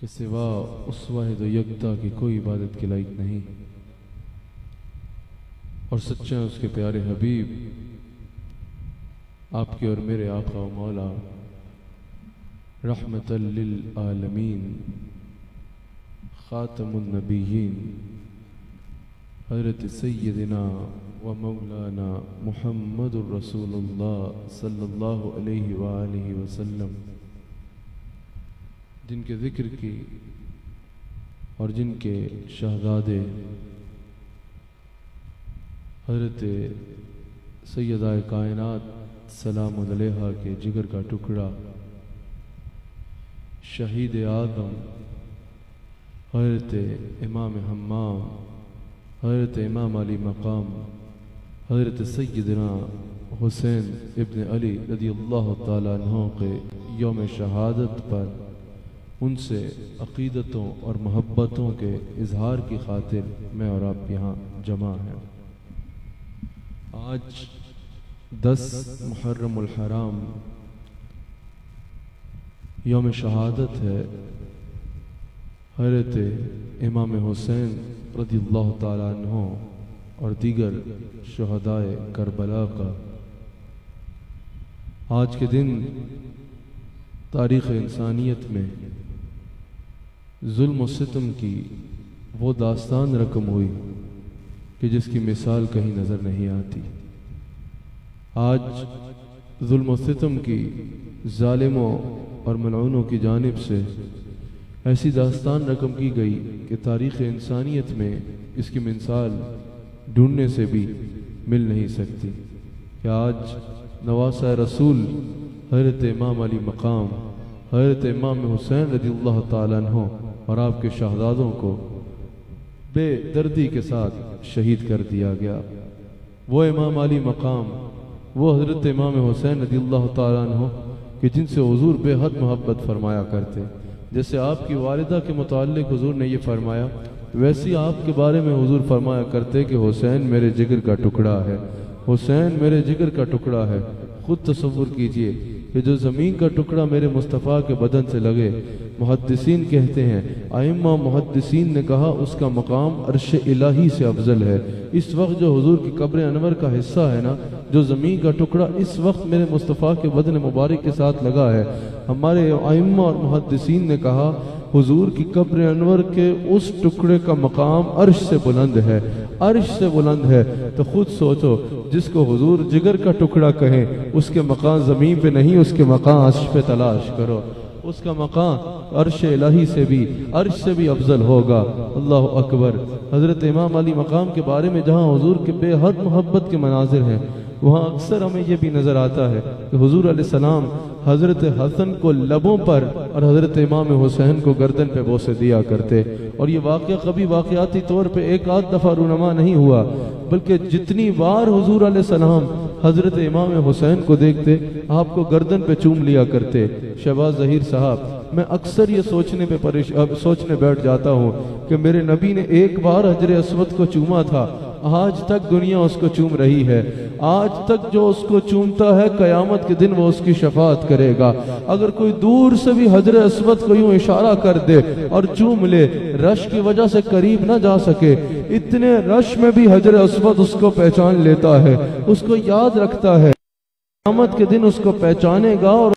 کہ سوا اس واحد و یکتا کی کوئی عبادت کے لائق نہیں، اور سچے ہیں اس کے پیارے حبیب آپ کے اور میرے آقا و مولا رحمت للعالمین خاتم النبیین حضرت سیدنا و مولانا محمد الرسول اللہ صلی اللہ علیہ وآلہ وسلم، جن کے ذکر کی اور جن کے شہزادے حضرت سیدہ کائنات سلام علیہا کے جگر کا ٹکڑا شہید آدم حضرت امام حمام حضرت امام علی مقام حضرت سیدنا حسین ابن علی رضی اللہ تعالیٰ عنہ کے یوم شہادت پر ان سے عقیدتوں اور محبتوں کے اظہار کی خاطر میں اور آپ یہاں جمع ہیں۔ آج 10 محرم الحرام یوم شہادت ہے حضرت امام حسین رضی اللہ تعالیٰ عنہ اور دیگر شہدائے کربلا کا۔ آج کے دن تاریخ انسانیت میں ظلم و ستم کی وہ داستان رقم ہوئی کہ جس کی مثال کہیں نظر نہیں آتی۔ آج ظلم و ستم کی ظالموں اور ملعونوں کی جانب سے ایسی داستان رقم کی گئی کہ تاریخ انسانیت میں اس کی مثال ڈھونڈنے سے بھی مل نہیں سکتی کہ آج نواسہ رسول حضرت امام علی مقام حضرت امام حسین رضی اللہ تعالیٰ عنہ اور آپ کے شہزادوں کو بے دردی کے ساتھ شہید کر دیا گیا۔ وہ امام علی مقام، وہ حضرت امام حسین رضی اللہ تعالیٰ عنہ کہ جن سے حضور بے حد محبت فرمایا کرتے، جیسے آپ کی والدہ کے متعلق حضور نے یہ فرمایا، ویسی آپ کے بارے میں حضور فرمایا کرتے کہ حسین میرے جگر کا ٹکڑا ہے، حسین میرے جگر کا ٹکڑا ہے۔ خود تصور کیجئے کہ جو زمین کا ٹکڑا میرے مصطفیٰ کے بدن سے لگے، محدثین کہتے ہیں، ائمہ محدثین نے کہا اس کا مقام عرش الہی سے افضل ہے۔ اس وقت جو حضور کی قبر انور کا حصہ ہے نا، جو زمین کا ٹکڑا اس وقت میرے مصطفیٰ کے بدن مبارک کے ساتھ لگا ہے، ہمارے ائمہ اور محدثین نے کہا حضور کی قبر انور کے اس ٹکڑے کا مقام عرش سے بلند ہے، عرش سے بلند ہے۔ تو خود سوچو، جس کو حضور جگر کا ٹکڑا کہیں، اس کے مقام زمین پہ نہیں، اس کے مقام عرش پہ تلاش کرو، اس کا مقام عرش الہی سے بھی، عرش سے بھی افضل ہوگا۔ اللہ اکبر۔ حضرت امام علی مقام کے بارے میں جہاں حضور کے بے حد محبت کے مناظر ہیں، وہاں اکثر ہمیں یہ بھی نظر آتا ہے کہ حضور علیہ السلام حضرت حسن کو لبوں پر اور حضرت امام حسین کو گردن پہ بوسے دیا کرتے، اور یہ واقعہ کبھی واقعاتی طور پہ ایک آدھ دفعہ رونما نہیں ہوا، بلکہ جتنی بار حضور علیہ السلام حضرت امام حسین کو دیکھتے آپ کو گردن پہ چوم لیا کرتے۔ شہباز ظہیر صاحب، میں اکثر یہ سوچنے بیٹھ جاتا ہوں کہ میرے نبی نے ایک بار حجر اسود کو چوما تھا، آج تک دنیا اس کو چوم رہی ہے، آج تک جو اس کو چومتا ہے قیامت کے دن وہ اس کی شفاعت کرے گا۔ اگر کوئی دور سے بھی حجر اسود کو یوں اشارہ کر دے اور چوم لے، رش کی وجہ سے قریب نہ جا سکے، اتنے رش میں بھی حجر اسود اس کو پہچان لیتا ہے، اس کو یاد رکھتا ہے، قیامت کے دن اس کو پہچانے گا اور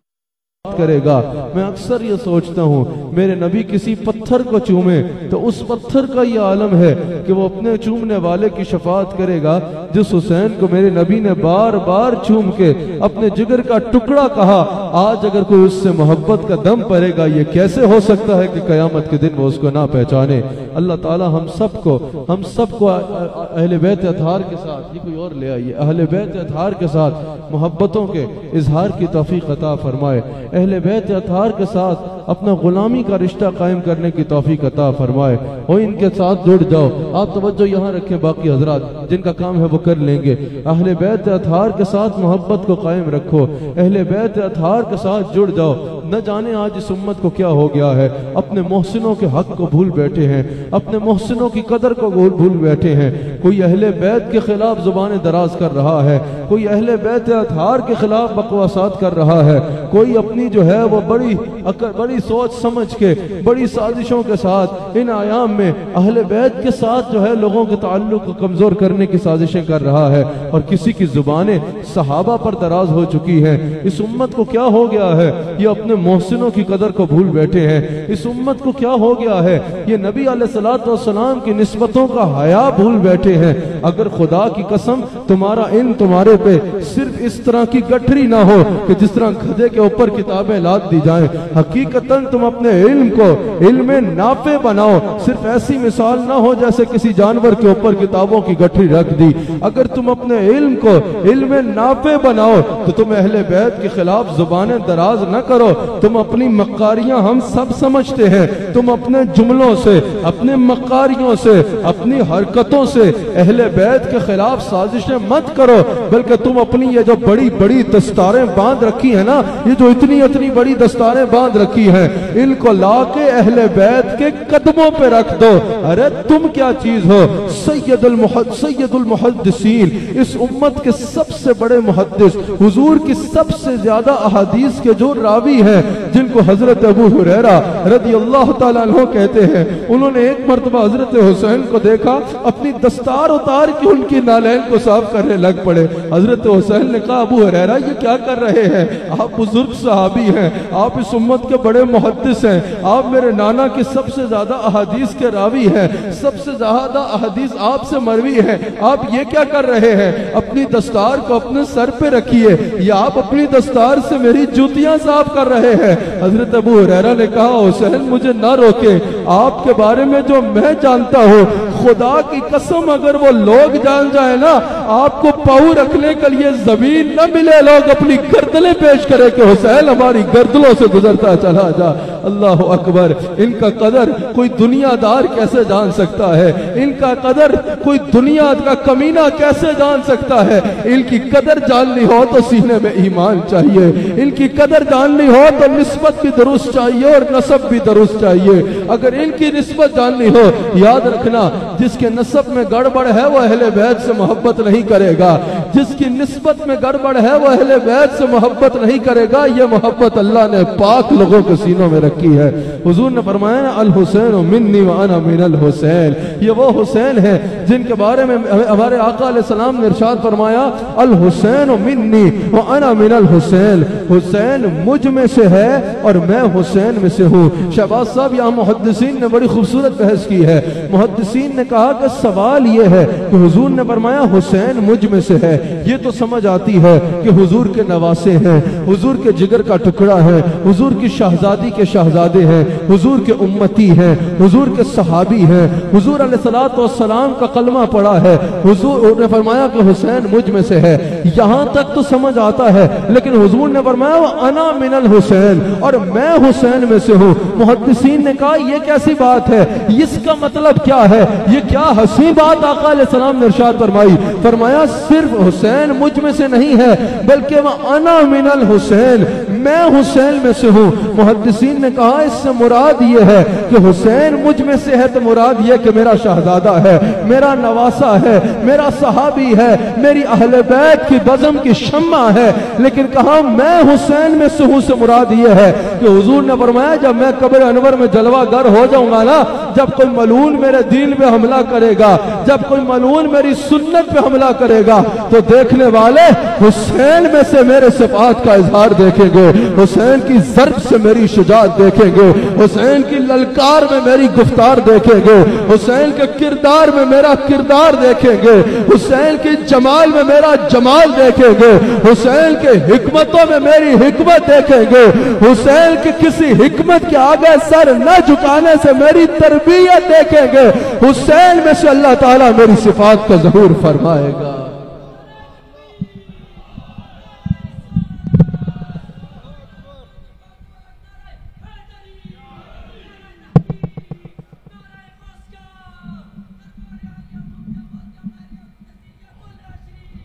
کرے گا۔ میں اکثر یہ سوچتا ہوں میرے نبی کسی پتھر کو چومے تو اس پتھر کا یہ عالم ہے کہ وہ اپنے چومنے والے کی شفاعت کرے گا، جس حسین کو میرے نبی نے بار بار چوم کے اپنے جگر کا ٹکڑا کہا، آج اگر کوئی اس سے محبت کا دم پڑے گا، یہ کیسے ہو سکتا ہے کہ قیامت کے دن وہ اس کو نہ پہچانے۔ اللہ تعالی ہم سب کو اہل بیت اطہار کے ساتھ، یہ کوئی اور لے آئیے، اہل بیت اطہار کے ساتھ محبتوں کے اظہار کی توفیق عطا فرمائے، اہل بیت اطہار کے ساتھ اپنا غلامی کا رشتہ قائم کرنے کی توفیق عطا فرمائے، اور ان کے ساتھ جڑ جاؤ۔ آپ توجہ یہاں رکھیں، باقی حضرات جن کا کام ہے وہ کر لیں گے۔ اہل بیت اطہار کے ساتھ محبت کو قائم رکھو، اہل بیت اطہار کے ساتھ جڑ جاؤ۔ نہ جانے آج اس امت کو کیا ہو گیا ہے، اپنے محسنوں کے حق کو بھول بیٹھے ہیں، اپنے محسنوں کی قدر کو بھول بیٹھے ہیں۔ کوئی اہل بیت کے خلاف زبان دراز کر رہا ہے، کوئی اہل بیت اطہار کے خلاف بکواسات کر رہا ہے، کوئی اپنی جو ہے وہ بڑی سوچ سمجھ کے بڑی سازشوں کے ساتھ ان ایام میں اہل بیت کے ساتھ جو ہے لوگوں کے تعلق کو کمزور کرنے کی سازشیں کر رہا ہے، اور کسی کی زبانیں صحابہ پر دراز ہو چکی ہیں۔ اس امت کو کیا ہو گیا ہے؟ یہ اپنے محسنوں کی قدر کو بھول بیٹھے ہیں۔ اس امت کو کیا ہو گیا ہے؟ یہ نبی علیہ الصلوۃ والسلام کی نسبتوں کا حیا بھول بیٹھے ہیں۔ اگر خدا کی قسم تمہارا علم تمہارے پہ صرف اس طرح کی گٹھری نہ ہو کہ جس طرح گدھے کے اوپر کتابیں لاد دی جائیں، حقیقتاً تم اپنے علم کو علم نافع بناؤ، صرف ایسی مثال نہ ہو جیسے کسی جانور کے اوپر کتابوں کی گٹھری رکھ دی۔ اگر تم اپنے علم کو علم نافع بناؤ تو تم اہل بیت کے خلاف زبانیں دراز نہ کرو۔ تم اپنی مکاریاں ہم سب سمجھتے ہیں، تم اپنے جملوں سے، اپنے مکاریوں سے، اپنی حرکتوں سے اہل بیت کے خلاف سازشیں مت کرو، بلکہ تم اپنی یہ جو بڑی بڑی دستاریں باندھ رکھی ہیں نا، یہ جو اتنی بڑی دستاریں باندھ رکھی ہیں، ان کو لا کے اہل بیت کے قدموں پہ رکھ دو۔ ارے تم کیا چیز ہو؟ سید المحدثین، اس امت کے سب سے بڑے محدث، حضور کی سب سے زیادہ احادیث کے جو راوی ہیں، جن کو حضرت ابو ہریرہ رضی اللہ تعالیٰ عنہ کہتے ہیں، انہوں نے ایک مرتبہ حضرت حسین کو دیکھا، اپنی دستار اتار کے ان کی نالین کو صاف کرنے لگ پڑے۔ حضرت حسین نے کہا ابو ہریرہ یہ کیا کر رہے ہیں؟ آپ بزرگ صحابی ہیں، آپ اس امت کے بڑے محدث ہیں، آپ میرے نانا کی سب سے زیادہ احادیث کے راوی ہیں، سب سے زیادہ احادیث آپ سے مروی ہیں، آپ یہ کیا کر رہے ہیں؟ اپنی دستار کو اپنے سر پہ رکھیے، یا آپ اپنی دستار سے میری جوتیاں صاف کر رہے ہیں؟ حضرت ابو ہریرہ نے کہا حسین مجھے نہ روکے، آپ کے بارے میں جو میں جانتا ہوں، خدا کی قسم اگر وہ لوگ جان جائے نا، آپ کو پاؤں رکھنے کے لیے زمین نہ ملے، لوگ اپنی گردنیں پیش کرے کہ حسین ہماری گردنوں سے گزرتا چلا جا۔ اللہ اکبر! ان کا قدر کوئی دنیا دار کیسے جان سکتا ہے؟ ان کا قدر کوئی دنیا کا کمینہ کیسے جان سکتا ہے؟ ان کی قدر جاننی ہو تو سینے میں ایمان چاہیے، ان کی قدر جاننی ہو تو نسبت بھی درست چاہیے اور نسب بھی درست چاہیے۔ اگر ان کی نسبت جاننی ہو، یاد رکھنا جس کے نسب میں گڑبڑ ہے وہ اہل بیت سے محبت نہیں کرے گا، جس کی نسبت میں گڑبڑ ہے وہ اہل بیت سے محبت نہیں کرے گا۔ یہ محبت اللہ نے پاک لوگوں کے سینوں میں رکھی ہے۔ حضور نے فرمایا الحسین منی وانا من الحسین، یہ وہ حسین ہیں جن کے بارے میں ہمارے آقا علیہ السلام نے ارشاد فرمایا الحسین منی وانا من الحسین، حسین مجھ میں سے ہے اور میں حسین میں سے ہوں۔ شہباز صاحب یہاں محدثین نے بڑی خوبصورت بحث کی ہے۔ محدثین نے کہا کہ سوال یہ ہے کہ حضور نے فرمایا حسین مجھ میں سے ہے، یہ تو سمجھ آتی ہے کہ حضور کے نواسے ہیں، حضور کے جگر کا ٹکڑا ہے، حضور کی شہزادی کے شہزادے ہیں، حضور کے امتی ہیں، حضور کے صحابی ہیں، حضور علیہ الصلوۃ والسلام کا کلمہ پڑا ہے، حضور نے فرمایا کہ حسین مجھ میں سے ہے، یہاں تک تو سمجھ آتا ہے، لیکن حضور نے فرمایا انا من الحسین، اور میں حسین میں سے ہوں۔ محدثین نے کہا یہ کیسی بات ہے، اس کا مطلب کیا ہے؟ یہ کیا ہنسی بات آقا علیہ السلام نے ارشاد فرمائی، فرمایا صرف حسین مجھ میں سے نہیں ہے بلکہ وہ انا من الحسین، میں حسین میں سے ہوں۔ محدثین نے کہا اس سے مراد یہ ہے کہ حسین مجھ میں سے ہے تو مراد یہ کہ میرا شہزادہ ہے، میرا نواسہ ہے، میرا صحابی ہے، میری اہل بیت کی بزم کی شمع ہے، لیکن کہا میں حسین میں سے ہوں سے مراد یہ ہے کہ حضور نے فرمایا جب میں قبر انور میں جلوہ گر ہو جاؤں گا نا، جب کوئی ملعون میرے دین پہ حملہ کرے گا، جب کوئی ملعون میری سنت پہ حملہ کرے گا، تو دیکھنے والے حسین میں سے میرے صفات کا اظہار دیکھیں گے، حسین کی ضرب سے میری شجاعت دیکھیں گے، حسین کی للکار میں میری گفتار دیکھیں گے، حسین کے کردار میں میرا کردار دیکھیں گے، حسین کی جمال میں میرا جمال دیکھیں گے، حسین کے حکمتوں میں میری حکمت دیکھیں گے، حسین کی کسی حکمت کے آگے سر نہ جھکانے سے میری تربیت دیکھیں گے، حسین میں سے اللہ تعالیٰ میری صفات کا ظہور فرمائے گا۔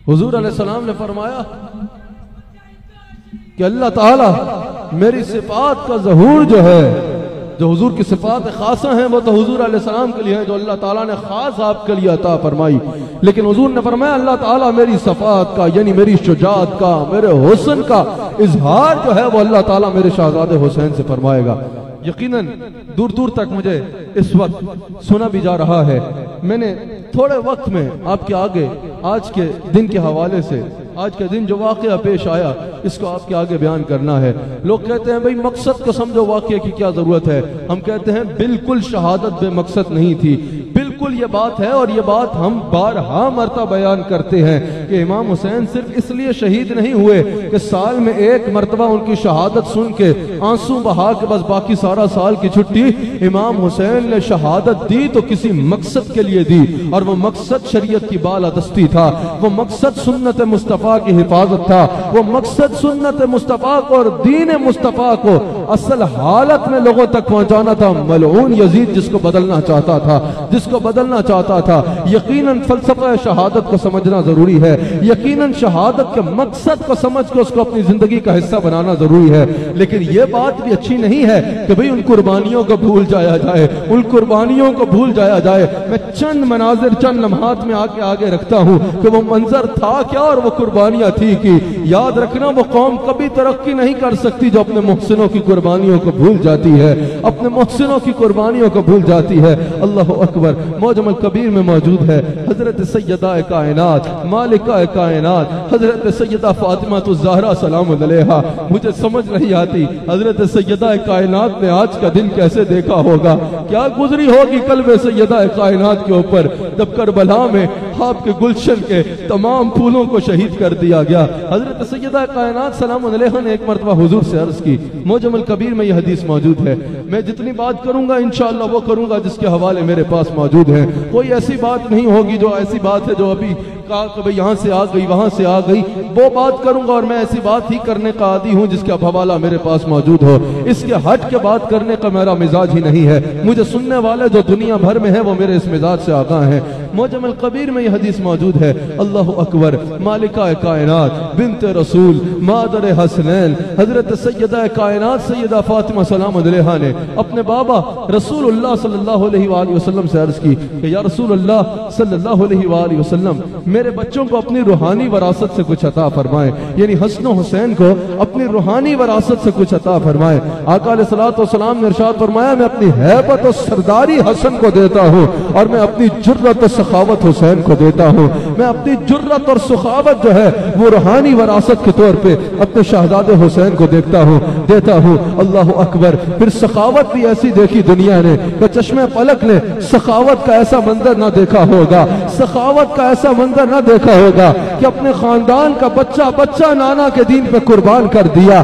حضور علیہ السلام نے فرمایا کہ اللہ تعالیٰ میری صفات کا ظہور جو ہے جو حضور کی صفات خاصہ ہیں وہ تو حضور علیہ السلام کے لیے ہیں جو اللہ تعالیٰ نے خاص آپ کے لیے عطا فرمائی، لیکن حضور نے فرمایا اللہ تعالیٰ میری صفات کا یعنی میری شجاعت کا میرے حسن کا اظہار جو ہے وہ اللہ تعالیٰ میرے شہزادے حسین سے فرمائے گا۔ یقیناً دور دور تک مجھے اس وقت سنا بھی جا رہا ہے، میں نے تھوڑے وقت میں آپ کے آگے آج کے دن کے حوالے سے آج کے دن جو واقعہ پیش آیا اس کو آپ کے آگے بیان کرنا ہے۔ لوگ کہتے ہیں بھئی مقصد کو سمجھو، واقعے کی کیا ضرورت ہے؟ ہم کہتے ہیں بالکل شہادت بے مقصد نہیں تھی، بالکل یہ بات ہے، اور یہ بات ہم بارہا مرتبہ بیان کرتے ہیں کہ امام حسین صرف اس لیے شہید نہیں ہوئے کہ سال میں ایک مرتبہ ان کی شہادت سن کے آنسو بہا کے بس باقی سارا سال کی چھٹی۔ امام حسین نے شہادت دی تو کسی مقصد کے لیے دی، اور وہ مقصد شریعت کی بالادستی تھا، وہ مقصد سنت مصطفیٰ کی حفاظت تھا، وہ مقصد سنت مصطفیٰ کو اور دین مصطفیٰ کو اصل حالت میں لوگوں تک پہنچانا تھا۔ ملعون یزید جس کو بدلنا چاہتا تھا، جس کو بدلنا چاہتا تھا۔ یقیناً فلسفہ شہادت کو سمجھنا ضروری ہے، یقیناً شہادت کے مقصد کو سمجھ کے اس کو اپنی زندگی کا حصہ بنانا ضروری ہے، لیکن یہ بات بھی اچھی نہیں ہے کہ بھئی ان قربانیوں کو بھول جایا جائے، ان قربانیوں کو بھول جایا جائے۔ میں چند مناظر چند لمحات میں آگے رکھتا ہوں کہ وہ منظر تھا کیا اور وہ قربانیاں تھی کی۔ یاد رکھنا وہ قوم کبھی ترقی نہیں کر سکتی جو اپنے محسنوں کی قربانیوں کو بھول جاتی ہے، اپنے محسنوں کی قربانیوں کو بھول جاتی ہے۔ اللہ اکبر۔ معجم الکبیر میں موجود ہے حضرت سیدہ کائنات مالکہ کائنات حضرت سیدہ فاطمہ الزہرا سلام علیہا۔ مجھے سمجھ نہیں آتی حضرت سیدہ کائنات نے آج کا دن کیسے دیکھا ہوگا، کیا گزری ہوگی قلب سیدہ کائنات کے اوپر جب کربلا میں آپ کے گلشن کے تمام پھولوں کو شہید کر دیا گیا۔ حضرت سیدہ کائنات سلام علیہا نے ایک مرتبہ حضور سے عرض کی، معجم الکبیر میں یہ حدیث موجود ہے، میں جتنی بات کروں گا انشاءاللہ وہ کروں گا جس کے حوالے میرے پاس موجود ہیں، کوئی ایسی بات نہیں ہوگی جو ایسی بات ہے جو ابھی کہا کہ بھئی یہاں سے آ گئی وہاں سے آ گئی، وہ بات کروں گا، اور میں ایسی بات ہی کرنے کا عادی ہوں جس کا حوالہ میرے پاس موجود ہو، اس کے ہٹ کے بات کرنے کا میرا مزاج ہی نہیں ہے۔ مجھے سننے والے جو دنیا بھر میں ہیں وہ میرے اس مزاج سے آگاہ ہیں۔ معجم الکبیر میں یہ حدیث موجود ہے، اللہ اکبر، مالکہ کائنات بنت رسول مادر حسنین حضرت سیدہ کائنات سیدہ فاطمہ سلام علیہا نے اپنے بابا رسول اللہ صلی اللہ علیہ وآلہ وسلم سے عرض کی کہ یا رسول اللہ صلی اللہ علیہ وآلہ وسلم میرے بچوں کو اپنی روحانی وراثت سے کچھ عطا فرمائیں، یعنی حسن و حسین کو اپنی روحانی وراثت سے کچھ عطا فرمائیں۔ آقا علیہ السلام نے ارشاد فرمایا میں اپنی ہیبت و سرداری حسن کو دیتا ہوں، اور میں اپنی جرت و سخاوت حسین کو دیتا ہوں۔ میں اپنی جرت اور سخاوت جو ہے وہ روحانی وراثت کے طور پہ اپنے شہزادے حسین کو دیتا ہوں۔ اللہ اکبر۔ پھر سخاوت بھی ایسی دیکھی دنیا نے کہ چشمے پلک نے سخاوت کا ایسا منظر نہ دیکھا ہوگا، سخاوت کا ایسا منظر نہ دیکھا ہوگا کہ اپنے خاندان کا بچہ نانا کے دین پہ قربان کر دیا،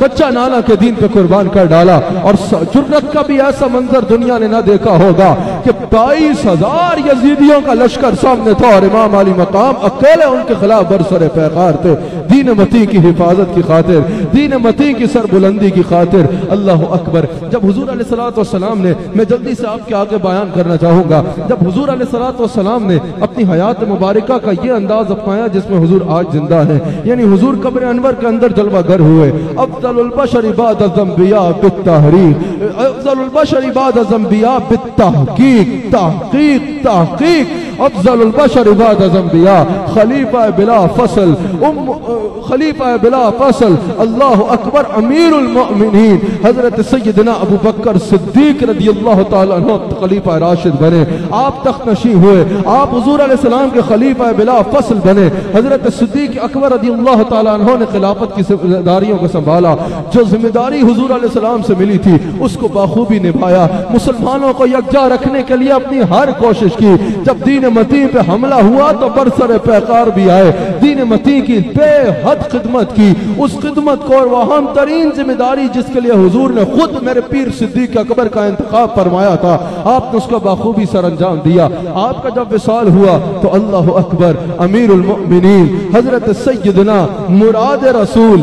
بچہ نانا کے دین پہ قربان کر ڈالا۔ اور جرت کا بھی ایسا منظر دنیا نے نہ دیکھا ہوگا کہ 22,000 یزیدیوں کا لشکر سامنے تھا اور امام علی مقام اکیلے ان کے خلاف برسر پیغار تھے، دین متی کی حفاظت کی خاطر، دین متی کی سر بلندی کی خاطر۔ اللہ اکبر۔ جب حضور علیہ السلام نے، میں جلدی سے آپ کے آگے بیان کرنا چاہوں گا، جب حضور علیہ السلام نے اپنی حیات مبارکہ کا یہ انداز اپنایا جس میں حضور آج زندہ ہیں، یعنی حضور قبر انور کے اندر جلوہ گر ہوئے، افضل البشر بعد الانبیاء بالتحریک، افضل البشر بعد الانبیاء بالتحقیق، تحقیق افضل البشر بعد الانبیاء، خلیفہ بلا فصل، خلیفہ بلا فصل، اللہ اکبر، امیر المؤمنین حضرت سیدنا ابو بکر صدیق رضی اللہ تعالیٰ عنہ خلیفہ راشد بنے، آپ تخت نشین ہوئے، آپ حضور علیہ السلام کے خلیفہ بلا فصل بنے، حضرت صدیق اکبر رضی اللہ تعالیٰ عنہ نے خلافت کی ذمہ داریوں کو سنبھالا، جو ذمہ داری حضور علیہ السلام سے ملی تھی اس کو بخوبی نبھایا، مسلمانوں کو یکجا رکھنے کے لیے اپنی ہر کوشش کی، جب دین متین پہ حملہ ہوا تو برسر پیغار بھی آئے، دین متین کی بے حد خدمت کی، اس خدمت کو اور اہم ترین ذمہ داری جس کے لیے حضور نے خود میرے پیر صدیق اکبر کا انتخاب فرمایا تھا، آپ نے اس کو بخوبی سر انجام دیا۔ آپ کا جب وصال ہوا تو اللہ اکبر، امیر المؤمنین حضرت سیدنا مراد رسول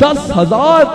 10,000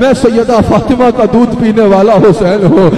میں سیدہ فاطمہ کا دودھ پینے والا حسین ہوں،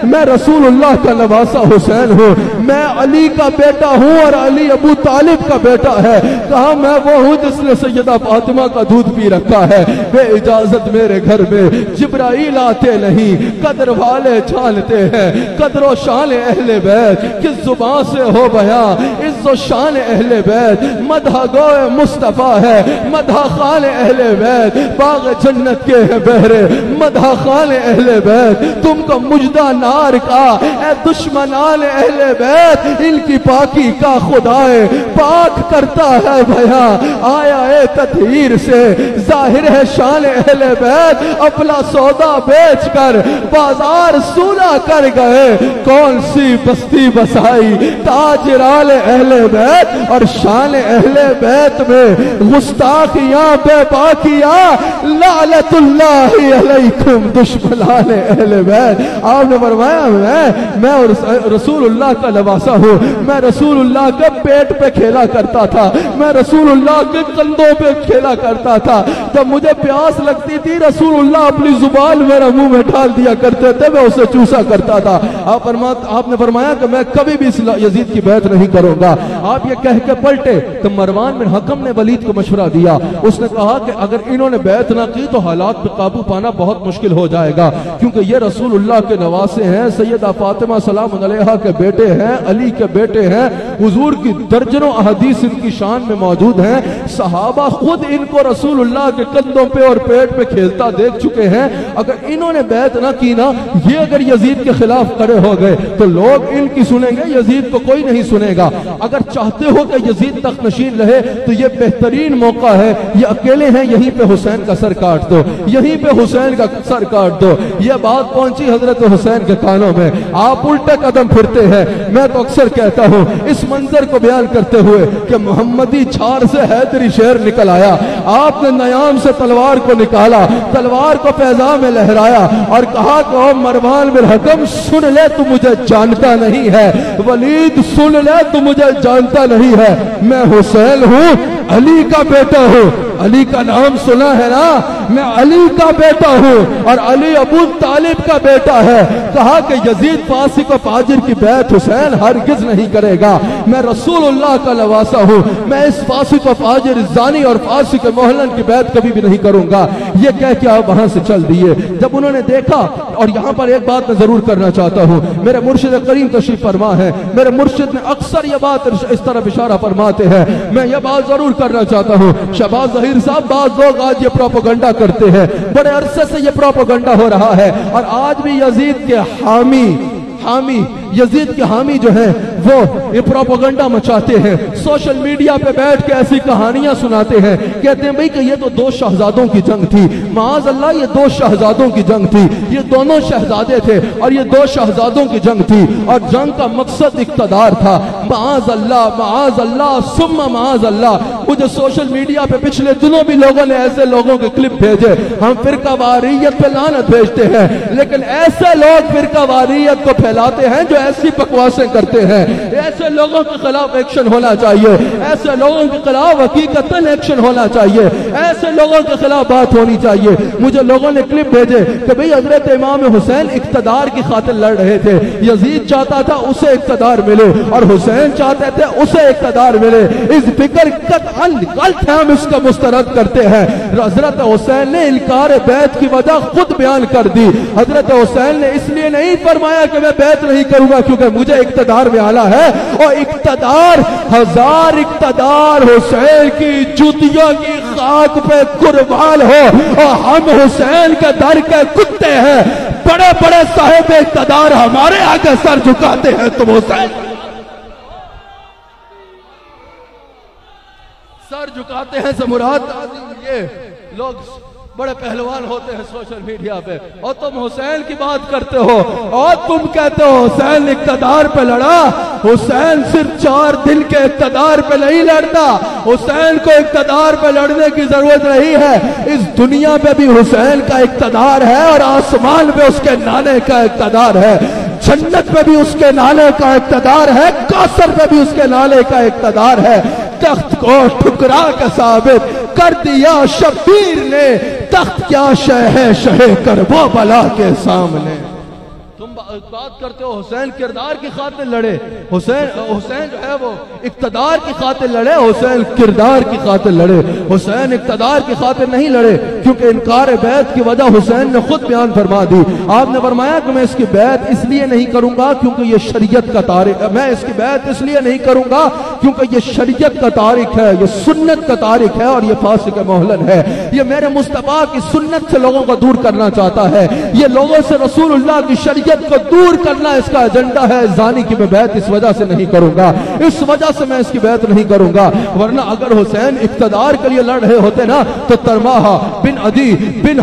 میں رسول اللہ کا نواسا حسین ہوں، میں علی کا بیٹا ہوں اور علی ابو طالب کا بیٹا ہے۔ کہا میں وہ ہوں جس نے سیدہ فاطمہ کا دودھ پی رکھا ہے۔ بے اجازت میرے گھر میں جبرائیل آتے نہیں، قدر والے جانتے ہیں قدر و شان اہل بیت کس زبان سے ہو بیان، عز و شان اہل بیت مدح گوئے مصطفیٰ ہے، مدح خان اہل بیت باغ جنت کے ہیں بہرے، مدح خان اہل بیت تم کو مجدہ نار کا اے دشمنان اہل بیت، ان کی پاکی کا خدائے پاک کرتا ہے بیان، آیا اے تطہیر سے ظاہر ہے شان اہل بیت، اپنا سودا بیچ کر بازار سونا کر گئے، کون سی بستی بسائی تاجران اہل بیت، اور شان اہل بیت میں گستاخیاں بے باکیاں، لعنت اللہ علیکم دشمنان اہل بیت۔ آپ نے فرمایا میں رسول اللہ کا نواسا ہوں، میں رسول اللہ کے پیٹ پہ کھیلا کرتا تھا، میں رسول اللہ کے کندھوں پہ کھیلا کرتا تھا، جب مجھے پیاس لگتی تھی رسول اللہ اپنی زبان میرے منہ میں ڈال دیا کرتے تھے، میں اسے چوسا کرتا تھا۔ آپ نے فرمایا کہ میں کبھی بھی یزید کی بیعت نہیں کروں گا۔ آپ یہ کہہ کے پلٹے تو مروان بن حکم نے ولید کو مشورہ دیا، اس نے کہا کہ اگر انہوں نے بیعت نہ کی تو حالات پہ قابو پانا بہت مشکل ہو جائے گا، کیونکہ یہ رسول اللہ کے نواسے ہیں، سیدہ فاطمہ سلام علیہا کے بیٹے ہیں، علی کے بیٹے ہیں، حضور کی درجنوں احادیث ان کی شان میں موجود ہیں، صحابہ خود ان کو رسول اللہ کے کندھوں پہ اور پیٹ پہ کھیلتا دیکھ چکے ہیں۔ اگر انہوں نے بیعت نہ کی نا، یہ اگر یزید کے خلاف کھڑے ہو گئے تو لوگ ان کی سنیں گے، یزید کو کوئی نہیں سنے گا۔ اگر چاہتے ہو کہ یزید تخت نشین رہے تو یہ بہترین موقع ہے، یہ اکیلے ہیں، یہیں پہ حسین کا سر کاٹ دو، یہیں پہ حسین کا سر کاٹ دو۔ یہ بات پہنچی حضرت حسین کے کانوں میں، آپ الٹے قدم پھرتے ہیں۔ میں تو اکثر کہتا ہوں اس منظر کو بیان کرتے ہوئے کہ محمدی چھار سے حیدری شیر نکل آیا، آپ نے نیام سے تلوار کو نکالا، تلوار کو فیضا میں لہرایا اور کہا کہ او مروان بن حکم سن لے تو مجھے جانتا نہیں ہے، ولید سن لے تو مجھے جانتا نہیں ہے، میں حسین ہوں، علی کا بیٹا ہوں، علی کا نام سنا ہے نا، میں علی کا بیٹا ہوں اور علی ابو طالب کا بیٹا ہے۔ کہا کہ یزید فاسق و فاجر کی بیعت حسین ہرگز نہیں کرے گا، میں رسول اللہ کا نواسا ہوں، میں اس فاسق و فاجر زانی اور فاسق محلن کی بیعت کبھی بھی نہیں کروں گا۔ یہ کہہ کے آپ وہاں سے چل دیے۔ جب انہوں نے دیکھا، اور یہاں پر ایک بات میں ضرور کرنا چاہتا ہوں، میرے مرشد کریم تشریف فرما ہے، میرے مرشد نے اکثر یہ بات اس طرف اشارہ فرماتے ہیں، میں یہ بات ضرور کرنا چاہتا ہوں۔ شہباز ظہیر صاحب، بعض لوگ آج یہ پروپیگنڈا کرتے ہیں، بڑے عرصے سے یہ پروپیگنڈا ہو رہا ہے، اور آج بھی یزید کے حامی یزید کے حامی جو ہیں وہ یہ پروپیگنڈا مچاتے ہیں، سوشل میڈیا پہ بیٹھ کے ایسی کہانیاں سناتے ہیں، کہتے ہیں بھئی کہ یہ تو دو شہزادوں کی جنگ تھی، معاذ اللہ یہ دو شہزادوں کی جنگ تھی، یہ دونوں شہزادے تھے اور یہ دو شہزادوں کی جنگ تھی، اور جنگ کا مقصد اقتدار تھا۔ معاذ اللہ ثم معاذ اللہ۔ مجھے سوشل میڈیا پہ پچھلے دنوں بھی لوگوں نے ایسے لوگوں کے کلپ بھیجے، ہم فرقہ واریت پہ لعنت بھیجتے ہیں، لیکن ایسے لوگ فرقہ واریت کو پھیلاتے ہیں جو ایسی بکواسیں کرتے ہیں۔ ایسے لوگوں کے خلاف ایکشن ہونا چاہیے، ایسے لوگوں کے خلاف حقیقتاً ایکشن ہونا چاہیے، ایسے لوگوں کے خلاف بات ہونی چاہیے۔ مجھے لوگوں نے کلپ بھیجے کہ بھئی حضرت امام حسین اقتدار کی خاطر لڑ رہے تھے، یزید چاہتا تھا اسے اقتدار ملے اور حسین چاہتے تھے اسے اقتدار ملے، اس فکر قطعاً غلط ہے، ہم اس کا مسترد کرتے ہیں۔ حضرت حسین نے انکار بیعت کی وجہ خود بیان کر دی۔ حضرت حسین نے اس لیے نہیں فرمایا کہ میں بیعت نہیں کروں گا کیونکہ مجھے اقتدار میں آنا ہے، اور اقتدار ہزار اقتدار حسین کی جوتیوں کی خاک پہ قربان ہو، اور ہم حسین کے در کے کتے ہیں، بڑے بڑے صاحب اقتدار ہمارے آگے سر جھکاتے ہیں، تم حسین سر جھکاتے ہیں سے مراد یہ لوگ بڑے پہلوان ہوتے ہیں سوشل میڈیا پہ، اور تم حسین کی بات کرتے ہو اور تم کہتے ہو حسین اقتدار پہ لڑا۔ حسین صرف 4 دن کے اقتدار پہ نہیں لڑتا، حسین کو اقتدار پہ لڑنے کی ضرورت نہیں ہے، اس دنیا پہ بھی حسین کا اقتدار ہے اور آسمان پہ اس کے نانے کا اقتدار ہے، جنت پہ بھی اس کے نانے کا اقتدار ہے، کوثر پہ بھی اس کے نانے کا اقتدار ہے۔ تخت کو ٹھکرا کے ثابت کر دیا شبیر نے، تخت کیا شے ہے شہ کربو بلا کے سامنے. تم بات کرتے ہو حسین کردار کی خاطر لڑے، حسین جو ہے وہ اقتدار کی خاطر لڑے، حسین کردار کی خاطر لڑے. حسین اقتدار کی خاطر نہیں لڑے، کیونکہ انکار بیعت کی وجہ حسین نے خود بیان فرما دی. آپ نے فرمایا کہ میں اس کی بیعت اس لیے نہیں کروں گا کیونکہ یہ شریعت کا تاریخ، میں اس کی بیعت اس لیے نہیں کروں گا کیونکہ یہ شریعت کا تاریخ ہے، یہ سنت کا تاریخ ہے، اور یہ فاسق محلن ہے. یہ میرے مصطفیٰ کی سنت سے لوگوں کو دور کرنا چاہتا ہے، یہ لوگوں سے رسول اللہ کی شریعت کو دور کرنا اس کا ایجنڈا ہے. زانی کی میں بیعت اس وجہ سے نہیں کروں گا، اس وجہ سے میں اس کی بیعت نہیں کروں گا. ورنہ اگر حسین اقتدار کے لیے لڑ رہے ہوتے نا تو ترماہا بن عدی بن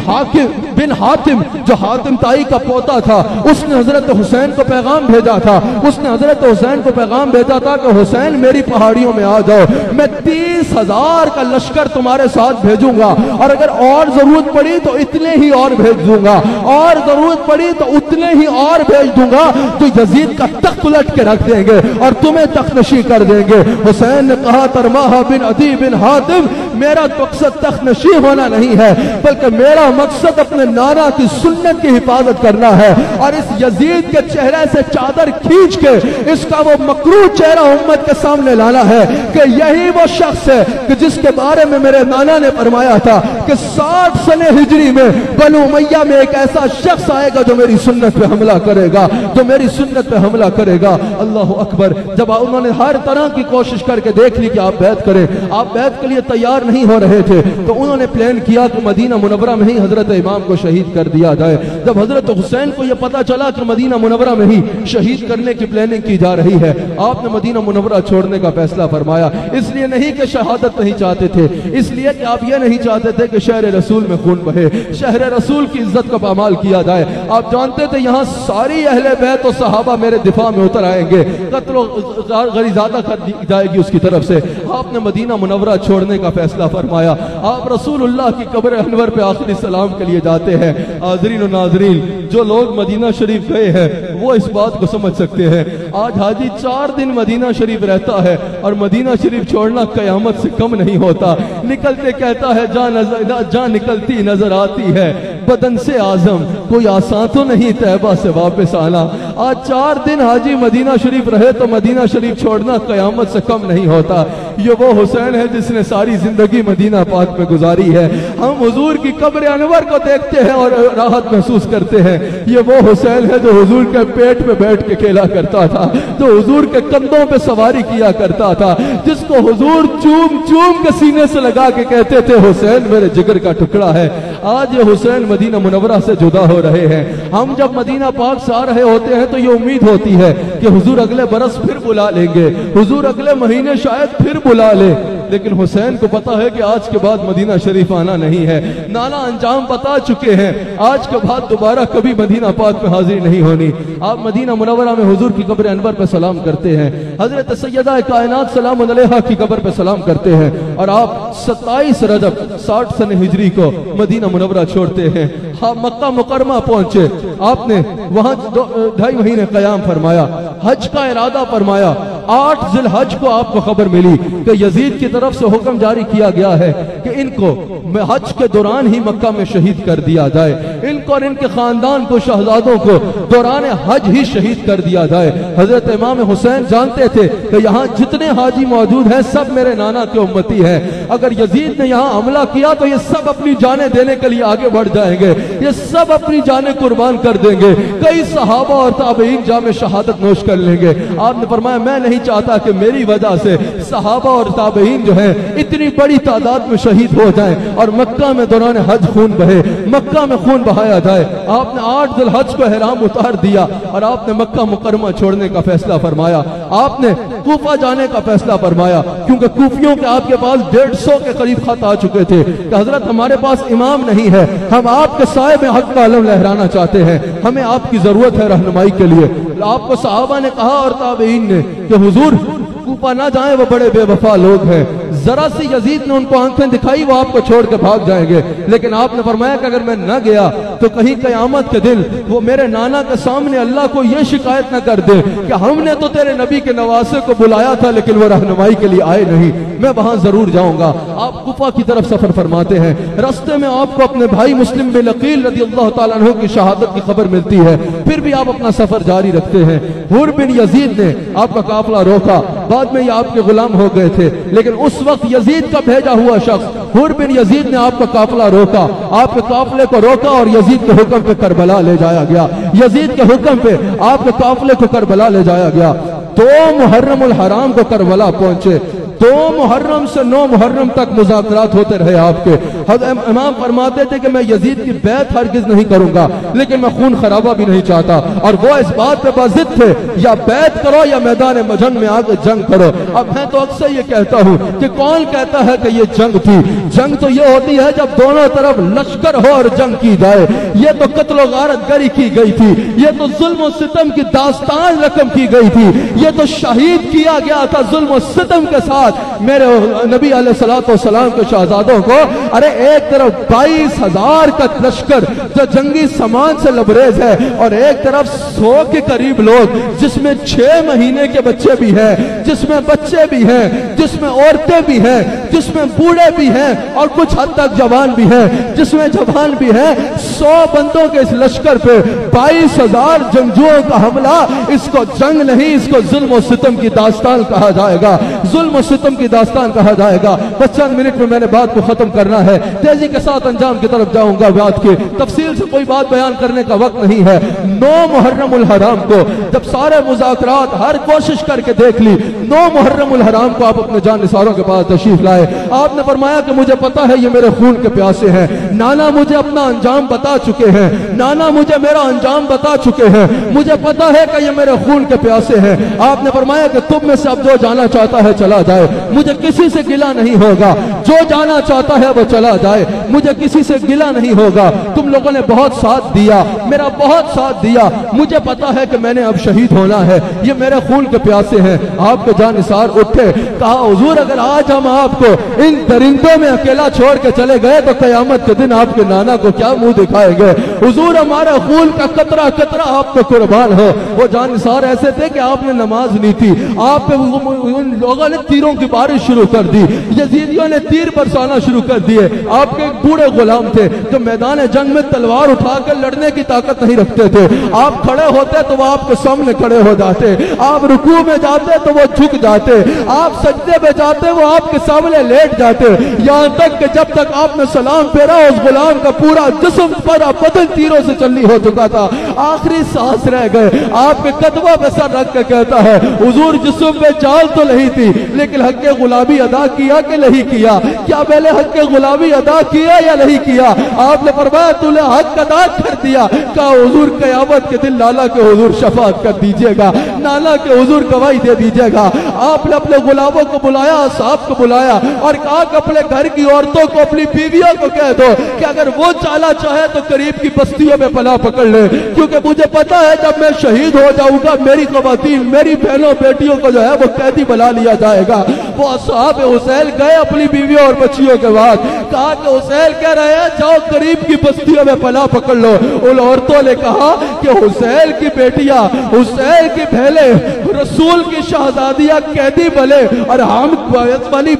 حاتم جو حاتم تائی کا پوتا تھا، اس نے حضرت حسین کو پیغام بھیجا تھا، اس نے حضرت حسین کو پیغام بھیجا تھا کہ حسین میری پہاڑیوں میں آ جاؤ، میں 30,000 کا لشکر تمہارے ساتھ بھیجوں گا، اور اگر اور ضرورت پڑی تو اتنے ہی اور بھیج دوں گا، اور ضرورت پڑی تو اتنے ہی اور بھیج دوں گا، تو یزید کا تخت الٹ کے رکھ دیں گے اور تمہیں تخت نشی کر دیں گے. حسین نے کہا ترماہا بن عدی بن حاتم، میرا مقصد تخت نشی ہونا نہیں ہے، بلکہ میرا مقصد اپنے نانا کی سنت کی حفاظت کرنا ہے، اور اس یزید کے چہرے سے چادر کھینچ کے اس کا وہ مکروہ چہرہ امت کے سامنے لانا ہے کہ یہی وہ شخص ہے کہ جس کے بارے میں میرے نانا نے فرمایا تھا کہ 60 سنہ ہجری میں بنو امیہ میں ایک ایسا شخص آئے گا جو میری سنت پہ حملہ کرے گا، جو میری سنت پہ حملہ کرے گا. اللہ اکبر. جب انہوں نے ہر طرح کی کوشش کر کے دیکھ لی کہ آپ بیعت کریں، آپ بیعت کے لیے تیار نہیں ہو رہے تھے، تو انہوں نے پلان کیا کہ مدینہ منورہ میں ہی حضرت امام کو شہید کر دیا جائے. جب حضرت حسین کو یہ پتا چلا کہ مدینہ منورہ میں ہی شہید کرنے کی پلاننگ کی جا رہی ہے، آپ نے مدینہ منورہ چھوڑنے کا فیصلہ فرمایا. اس لیے نہیں کہ شہادت نہیں چاہتے تھے، اس لیے کہ آپ یہ نہیں چاہتے تھے کہ شہر رسول میں خون بہے، شہر رسول کی عزت کا پامال کیا جائے. آپ جانتے تھے یہاں ساری اہل بیت و صحابہ میرے دفاع میں اتر آئیں گے، قتل و غریزادہ کر دی جائے گی اس کی طرف سے. آپ نے مدینہ منورہ چھوڑنے کا فیصلہ فرمایا. آپ رسول اللہ کی قبر انور پہ آخری سلام کے لیے جاتے ہیں. حاضرین و ناظرین، جو لوگ مدینہ شریف گئے ہیں وہ اس بات کو سمجھ سکتے ہیں. آج حاجی 4 دن مدینہ شریف رہتا ہے اور مدینہ شریف چھوڑنا قیامت سے کم نہیں ہوتا. نکلتے کہتا ہے جان نکلتی نظر آتی ہے بدن سے آزم، کوئی آسان تو نہیں طیبہ سے واپس آنا. آج 4 دن حاجی مدینہ شریف رہے تو مدینہ شریف چھوڑنا قیامت سے کم نہیں ہوتا. یہ وہ حسین ہے جس نے ساری زندگی مدینہ پاک میں گزاری ہے. ہم حضور کی قبر انور کو دیکھتے ہیں اور راحت محسوس کرتے ہیں. یہ وہ حسین ہے جو حضور کے پیٹ پہ بیٹھ کے کھیلا کرتا تھا، جو حضور کے کندھوں پہ سواری کیا کرتا تھا، جس کو حضور چوم چوم کے سینے سے لگا کے کہتے تھے حسین میرے جگر کا ٹکڑا ہے. آج یہ حسین مدینہ منورہ سے جدا ہو رہے ہیں. ہم جب مدینہ پاک سے آ رہے ہوتے ہیں تو یہ امید ہوتی ہے کہ حضور اگلے برس پھر بلا لیں گے، حضور اگلے مہینے شاید پھر بلا لے. لیکن حسین کو پتا ہے کہ آج کے بعد مدینہ شریف آنا نہیں ہے. نانا انجام بتا چکے ہیں، آج کے بعد دوبارہ کبھی مدینہ پاک میں حاضری نہیں ہونی. آپ مدینہ منورہ میں حضور کی قبر انور پہ سلام کرتے ہیں، حضرت سیدہ کائنات سلام علیہا کی قبر پہ سلام کرتے ہیں، اور آپ 27 رجب 60 سنہ ہجری کو مدینہ منورہ چھوڑتے ہیں. مکہ مکرمہ پہنچے، آپ نے وہاں 2.5 مہینے قیام فرمایا، حج کا ارادہ فرمایا. 8 ذی الحج کو آپ کو خبر ملی کہ یزید کی طرف سے حکم جاری کیا گیا ہے کہ ان کو حج کے دوران ہی مکہ میں شہید کر دیا جائے، ان کو اور ان کے خاندان کو، شہزادوں کو دوران حج ہی شہید کر دیا جائے. حضرت امام حسین جانتے تھے کہ یہاں جتنے حاجی موجود ہیں سب میرے نانا کے امتی ہیں. اگر یزید نے یہاں حملہ کیا تو یہ سب اپنی جانیں دینے کے لیے آگے بڑھ جائیں گے، یہ سب اپنی جانیں قربان کر دیں گے. کئی صحابہ اور تابعین جام شہادت نوش کر لیں گے. آپ نے فرمایا میں نہیں چاہتا کہ میری وجہ سے صحابہ اور تابعین جو ہیں اتنی بڑی تعداد میں شہید ہو جائیں اور مکہ میں دوران حج خون بہے، مکہ میں خون بہایا جائے. آپ نے 8 ذی الحج کو احرام اتار دیا اور آپ نے مکہ مکرمہ چھوڑنے کا فیصلہ فرمایا. آپ نے کوفہ جانے کا فیصلہ فرمایا، کیونکہ کوفیوں کے آپ کے پاس 150 کے قریب خط آ چکے تھے کہ حضرت ہمارے پاس امام نہیں ہے، ہم آپ کے سائے میں حق کا علم لہرانا چاہتے ہیں، ہمیں آپ کی ضرورت ہے رہنمائی کے لیے. آپ کو صحابہ نے کہا اور تابعین نے کہ حضور کوفہ نہ جائیں، وہ بڑے بے وفا لوگ ہیں. ذرا سی یزید نے ان کو آنکھیں دکھائی وہ آپ کو چھوڑ کے بھاگ جائیں گے. لیکن آپ نے فرمایا کہ اگر میں نہ گیا تو کہیں قیامت کے دن وہ میرے نانا کے سامنے اللہ کو یہ شکایت نہ کر دے کہ ہم نے تو تیرے نبی کے نواسے کو بلایا تھا لیکن وہ رہنمائی کے لیے آئے نہیں، میں وہاں ضرور جاؤں گا۔ آپ کوفہ کی طرف سفر فرماتے ہیں، راستے میں آپ کو اپنے بھائی مسلم بن عقیل رضی اللہ تعالیٰ عنہ کی شہادت کی خبر ملتی ہے، پھر بھی آپ اپنا سفر جاری رکھتے ہیں۔ حور بن یزید نے آپ کا قافلہ روکا، بعد میں یہ آپ کے غلام ہو گئے تھے، لیکن اس وقت یزید کا بھیجا ہوا شخص حور بن یزید نے آپ کا قافلہ روکا، آپ کے قافلے کو روکا اور یزید کے حکم پہ کربلا لے جایا گیا۔ یزید کے حکم پہ آپ کے قافلے کو کربلا لے جایا گیا۔ 2 محرم الحرام کو کربلا پہنچے، 2 محرم سے 9 محرم تک مذاکرات ہوتے رہے آپ کے۔ امام فرماتے تھے کہ میں یزید کی بیعت ہرگز نہیں کروں گا لیکن میں خون خرابہ بھی نہیں چاہتا، اور وہ اس بات پہ باضد تھے یا بیعت کرو یا میدان مجن میں آگے جنگ کرو۔ اب میں تو اکثر یہ کہتا ہوں کہ کون کہتا ہے کہ یہ جنگ تھی؟ جنگ تو یہ ہوتی ہے جب دونوں طرف لشکر ہو اور جنگ کی جائے۔ یہ تو قتل و غارت گری کی گئی تھی، یہ تو ظلم و ستم کی داستان رقم کی گئی تھی، یہ تو شہید کیا گیا تھا ظلم و ستم کے ساتھ میرے نبی علیہ السلام کے شہزادوں کو۔ ارے ایک طرف 22,000 کا لشکر جو جنگی سامان سے لبریز ہے، اور ایک طرف 100 کے قریب لوگ جس میں 6 مہینے کے بچے بھی ہیں، جس میں بچے بھی ہیں، جس میں عورتیں بھی ہیں، جس میں بوڑھے بھی ہیں اور کچھ حد تک جوان بھی ہیں، جس میں جوان بھی ہیں۔ 100 بندوں کے اس لشکر پہ 22,000 جنگجوؤں کا حملہ، اس کو جنگ نہیں، اس کو ظلم و ستم کی داستان کہا جائے گا، ظلم و ستم کی داستان کہا جائے گا۔ بس چند منٹ میں نے بات کو ختم کرنا ہے، تیزی کے ساتھ انجام کی طرف جاؤں گا۔ بات کی تفصیل سے کوئی بات بیان کرنے کا وقت نہیں ہے۔ 9 محرم الحرام کو جب سارے مذاکرات ہر کوشش کر کے دیکھ لی، 9 محرم الحرام کو آپ اپنے جان نثاروں کے پاس تشریف لائے۔ آپ نے فرمایا کہ مجھے پتا ہے یہ میرے خون کے پیاسے ہیں، نانا مجھے اپنا انجام بتا چکے ہیں، نانا مجھے میرا انجام بتا چکے ہیں، مجھے پتا ہے کہ یہ میرے خون کے پیاسے ہیں۔ آپ نے فرمایا کہ تم میں سے اب جو جانا چاہتا ہے چلا جائے، مجھے کسی سے گلہ نہیں ہوگا، جو جانا چاہتا ہے وہ چلا جائے، مجھے کسی سے گلہ نہیں ہوگا۔ تم لوگوں نے بہت ساتھ دیا، میرا بہت ساتھ دیا، مجھے پتا ہے کہ میں نے اب شہید ہونا ہے، یہ میرے خون کے پیاسے ہیں۔ آپ کے جان نثار اٹھے، کہا حضور اگر آج ہم آپ کو ان درندوں میں اکیلا چھوڑ کے چلے گئے تو قیامت کے دن آپ کے نانا کو کیا منہ دکھائے گئے؟ حضور ہمارا خون کا قطرہ قطرہ آپ کو قربان ہو۔ وہ جان نثار ایسے تھے کہ آپ نے نماز نہیں تھی، آپ پہ ان لوگوں نے تیروں کی بارش شروع کر دی، یزیدیوں نے تیر برسانا شروع کر دیے۔ آپ کے ایک بوڑھے غلام تھے جو میدان جنگ میں تلوار اٹھا کر لڑنے کی طاقت نہیں رکھتے تھے، آپ کھڑے ہوتے تو وہ آپ کے سامنے کھڑے ہو جاتے، آپ رکوع میں جاتے تو وہ جھک جاتے، آپ سجدے میں جاتے وہ آپ کے سامنے لیٹ جاتے، یہاں تک کہ جب تک آپ نے سلام پھیرا اس غلام کا پورا جسم پورا بدن تیروں سے چلنی ہو چکا تھا، آخری سانس رہ گئے۔ آپ کے قدموں پہ سر رکھ کے کہتا ہے حضور جسم میں جان تو نہیں تھی لیکن حق غلامی ادا کیا کہ نہیں کیا؟ کیا میں نے حق غلامی ادا کیا یا نہیں کیا؟ آپ نے فرمایا تو نے حق ادا کر دیا۔ کہا حضور قیامت کے دن نانا کے حضور شفاعت کر دیجئے گا، نانا کے حضور گواہی دے دیجئے گا۔ آپ نے اپنے غلاموں کو بلایا، اصحاب کو بلایا اور کہا کہ اپنے گھر کی عورتوں کو اپنی بیویوں کو کہہ دو کہ اگر وہ چالا چاہے تو قریب کی بستیوں میں پناہ پکڑ لے، کیونکہ مجھے پتا ہے جب میں شہید ہو جاؤں گا میری خواتین میری بہنوں بیٹیوں کو جو ہے وہ قیدی بنا لیا جائے گا۔ وہ اصحاب حسین گئے اپنی بیویوں اور بچیوں کے بعد، کہا کہ حسین کہہ رہے ہیں جاؤ قریب کی بستیوں میں پناہ پکڑ لو۔ ان عورتوں نے کہا کہ حسین کی بیٹیاں حسین کی بہنیں رسول کی شہزادیاں قیدی بنے اور ہم والی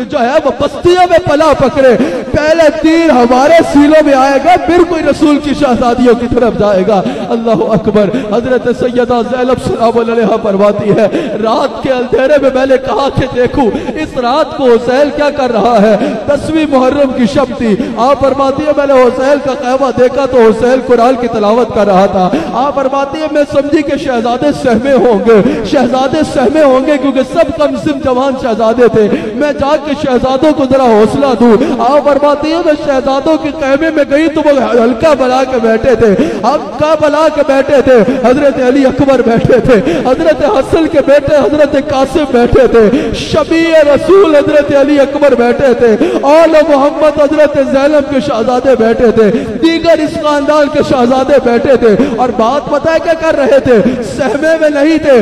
جو ہے وہ بستیوں میں پناہ پکڑے، پہلے تیر ہمارے سینوں میں آئے گا پھر کوئی رسول کی شہزادیوں کی طرف جائے گا۔ اللہ اکبر۔ حضرت سیدہ زینب سلام اللہ علیہا فرماتی ہے رات کے اندھیرے میں میں نے کہا کہ دیکھو اس رات کو حسین کیا کر رہا ہے۔ 10ویں محرم کی شب تھی، آپ فرماتی ہے میں نے حسین کا خیمہ دیکھا تو حسین قرآن کی تلاوت کر رہا تھا۔ آپ فرماتی ہے میں سمجھی کہ شہزادے سہمے ہوں گے، شہزادے سہمے ہوں گے کیونکہ سب کم سن جوان شہزادے تھے، میں جا کے شہزادوں کو ذرا حوصلہ دوں۔ آپ فرماتی ہے میں شہزادوں کے خیمے میں گئی تو وہ ہلکا بنا کے بیٹھے تھے، ہلکا بنا کے بیٹھے تھے، حضرت علی اکبر بیٹھے تھے، حضرت حسن کے بیٹے حضرت قاسم بیٹھے تھے، شبیہ رسول حضرت علی اکبر بیٹھے تھے، آل محمد حضرت زینب کے شہزادے بیٹھے تھے، دیگر اس خاندان کے شہزادے بیٹھے تھے، اور بات پتہ ہے کیا کر رہے تھے؟ سہمے میں نہیں تھے،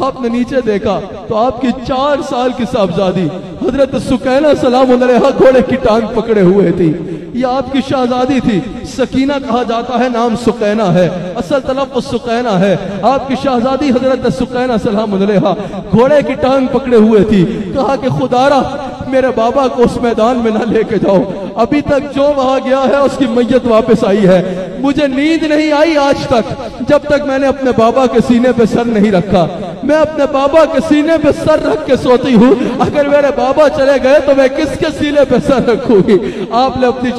آپ نے نیچے دیکھا تو آپ کی 4 سال کی صاحبزادی حضرت سکینہ سلام علیہا گھوڑے کی ٹانگ پکڑے ہوئے تھی. یہ آپ کی شہزادی تھی. سکینہ کہا جاتا ہے، نام سکینہ ہے، اصل تلفظ سکینہ ہے. آپ کی شہزادی حضرت سکینہ سلام علیہا گھوڑے کی ٹانگ پکڑے ہوئے تھی. کہا کہ خدارا میرے بابا کو اس میدان میں نہ لے کے جاؤ، ابھی تک جو وہاں گیا ہے اس کی میت واپس آئی ہے. مجھے نیند نہیں آئی آج تک جب تک میں نے اپنے بابا کے سینے پہ سر نہیں رکھا. میں اپنے بابا کے سینے پہ سر رکھ کے سوتی ہوں. اگر میرے بابا چلے گئے تو میں کس کے سینے پہ سر رکھوں گی؟ آپ نے اپنی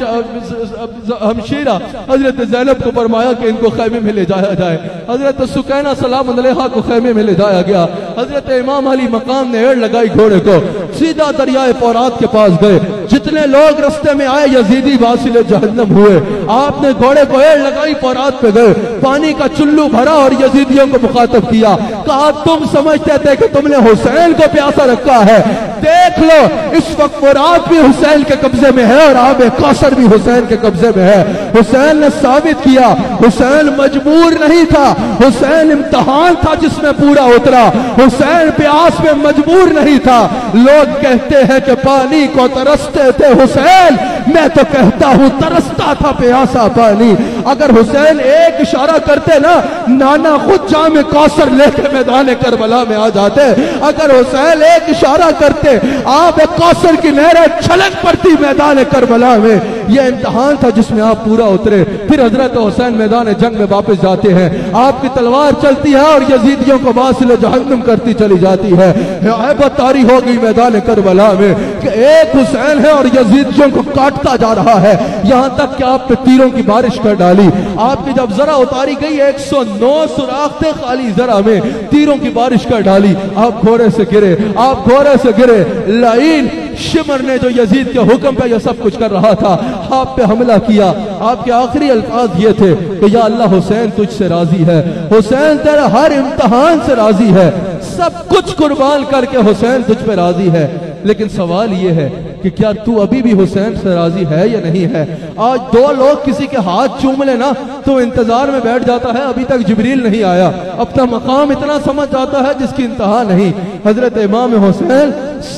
ہمشیرہ حضرت زینب کو فرمایا کہ ان کو خیمے میں لے جایا جائے. حضرت سکینہ سلام علیہا کو خیمے میں لے جایا گیا. حضرت امام علی مقام نے ایڑ لگائی گھوڑے کو، سیدھا دریائے فورات کے پاس گئے. جتنے لوگ رستے میں آئے یزیدی واصل جہنم ہوئے. آپ نے گھوڑے کو ایڑ لگائی، فورات پہ گئے، پانی کا چلو بھرا اور یزیدیوں کو مخاطب کیا. کہا تم سمجھتے تھے کہ تم نے حسین کو پیاسا رکھا ہے، دیکھ لو اس وقت فرات بھی حسین کے قبضے میں ہے اور آب کوثر بھی حسین کے قبضے میں ہے. حسین نے ثابت کیا حسین مجبور نہیں تھا، حسین امتحان تھا جس میں پورا اترا. حسین پیاس میں مجبور نہیں تھا. لوگ کہتے ہیں کہ پانی کو ترستے تھے حسین، میں تو کہتا ہوں ترستا تھا پیاسا پانی. اگر حسین ایک اشارہ کرتے نا، نانا خود جام کوثر لے کے میدان کربلا میں آ جاتے. اگر حسین ایک اشارہ کرتے آپ کوثر کی نہریں چھلک پڑتی میدان کربلا میں. یہ امتحان تھا جس میں آپ پورا اترے. پھر حضرت حسین میدان جنگ میں واپس جاتے ہیں. آپ کی تلوار چلتی ہے اور یزیدیوں کو واصل جہنم کرتی چلی جاتی ہے. عیبت طاری ہو گئی میدان کربلا میں کہ ایک حسین ہے اور یزیدیوں کو کاٹتا جا رہا ہے، یہاں تک کہ آپ پہ تیروں کی بارش کر ڈالی. آپ کی جب ذرا اتاری گئی 109 سوراخ تھے خالی ذرا میں، تیروں کی بارش کر ڈالی. آپ گھوڑے سے گرے، آپ گھوڑے سے گرے. لعین شمر نے جو یزید کے حکم پہ یہ سب کچھ کر رہا تھا آپ پہ حملہ کیا. آپ کے آخری الفاظ یہ تھے کہ یا اللہ حسین تجھ سے راضی ہے، حسین تیرا ہر امتحان سے راضی ہے، سب کچھ قربان کر کے حسین تجھ پہ راضی ہے. لیکن سوال یہ ہے کہ کیا تو ابھی بھی حسین سے راضی ہے یا نہیں ہے؟ آج 2 لوگ کسی کے ہاتھ چوم لے نا تو انتظار میں بیٹھ جاتا ہے، ابھی تک جبریل نہیں آیا. اپنا مقام اتنا سمجھ جاتا ہے جس کی انتہا نہیں. حضرت امام حسین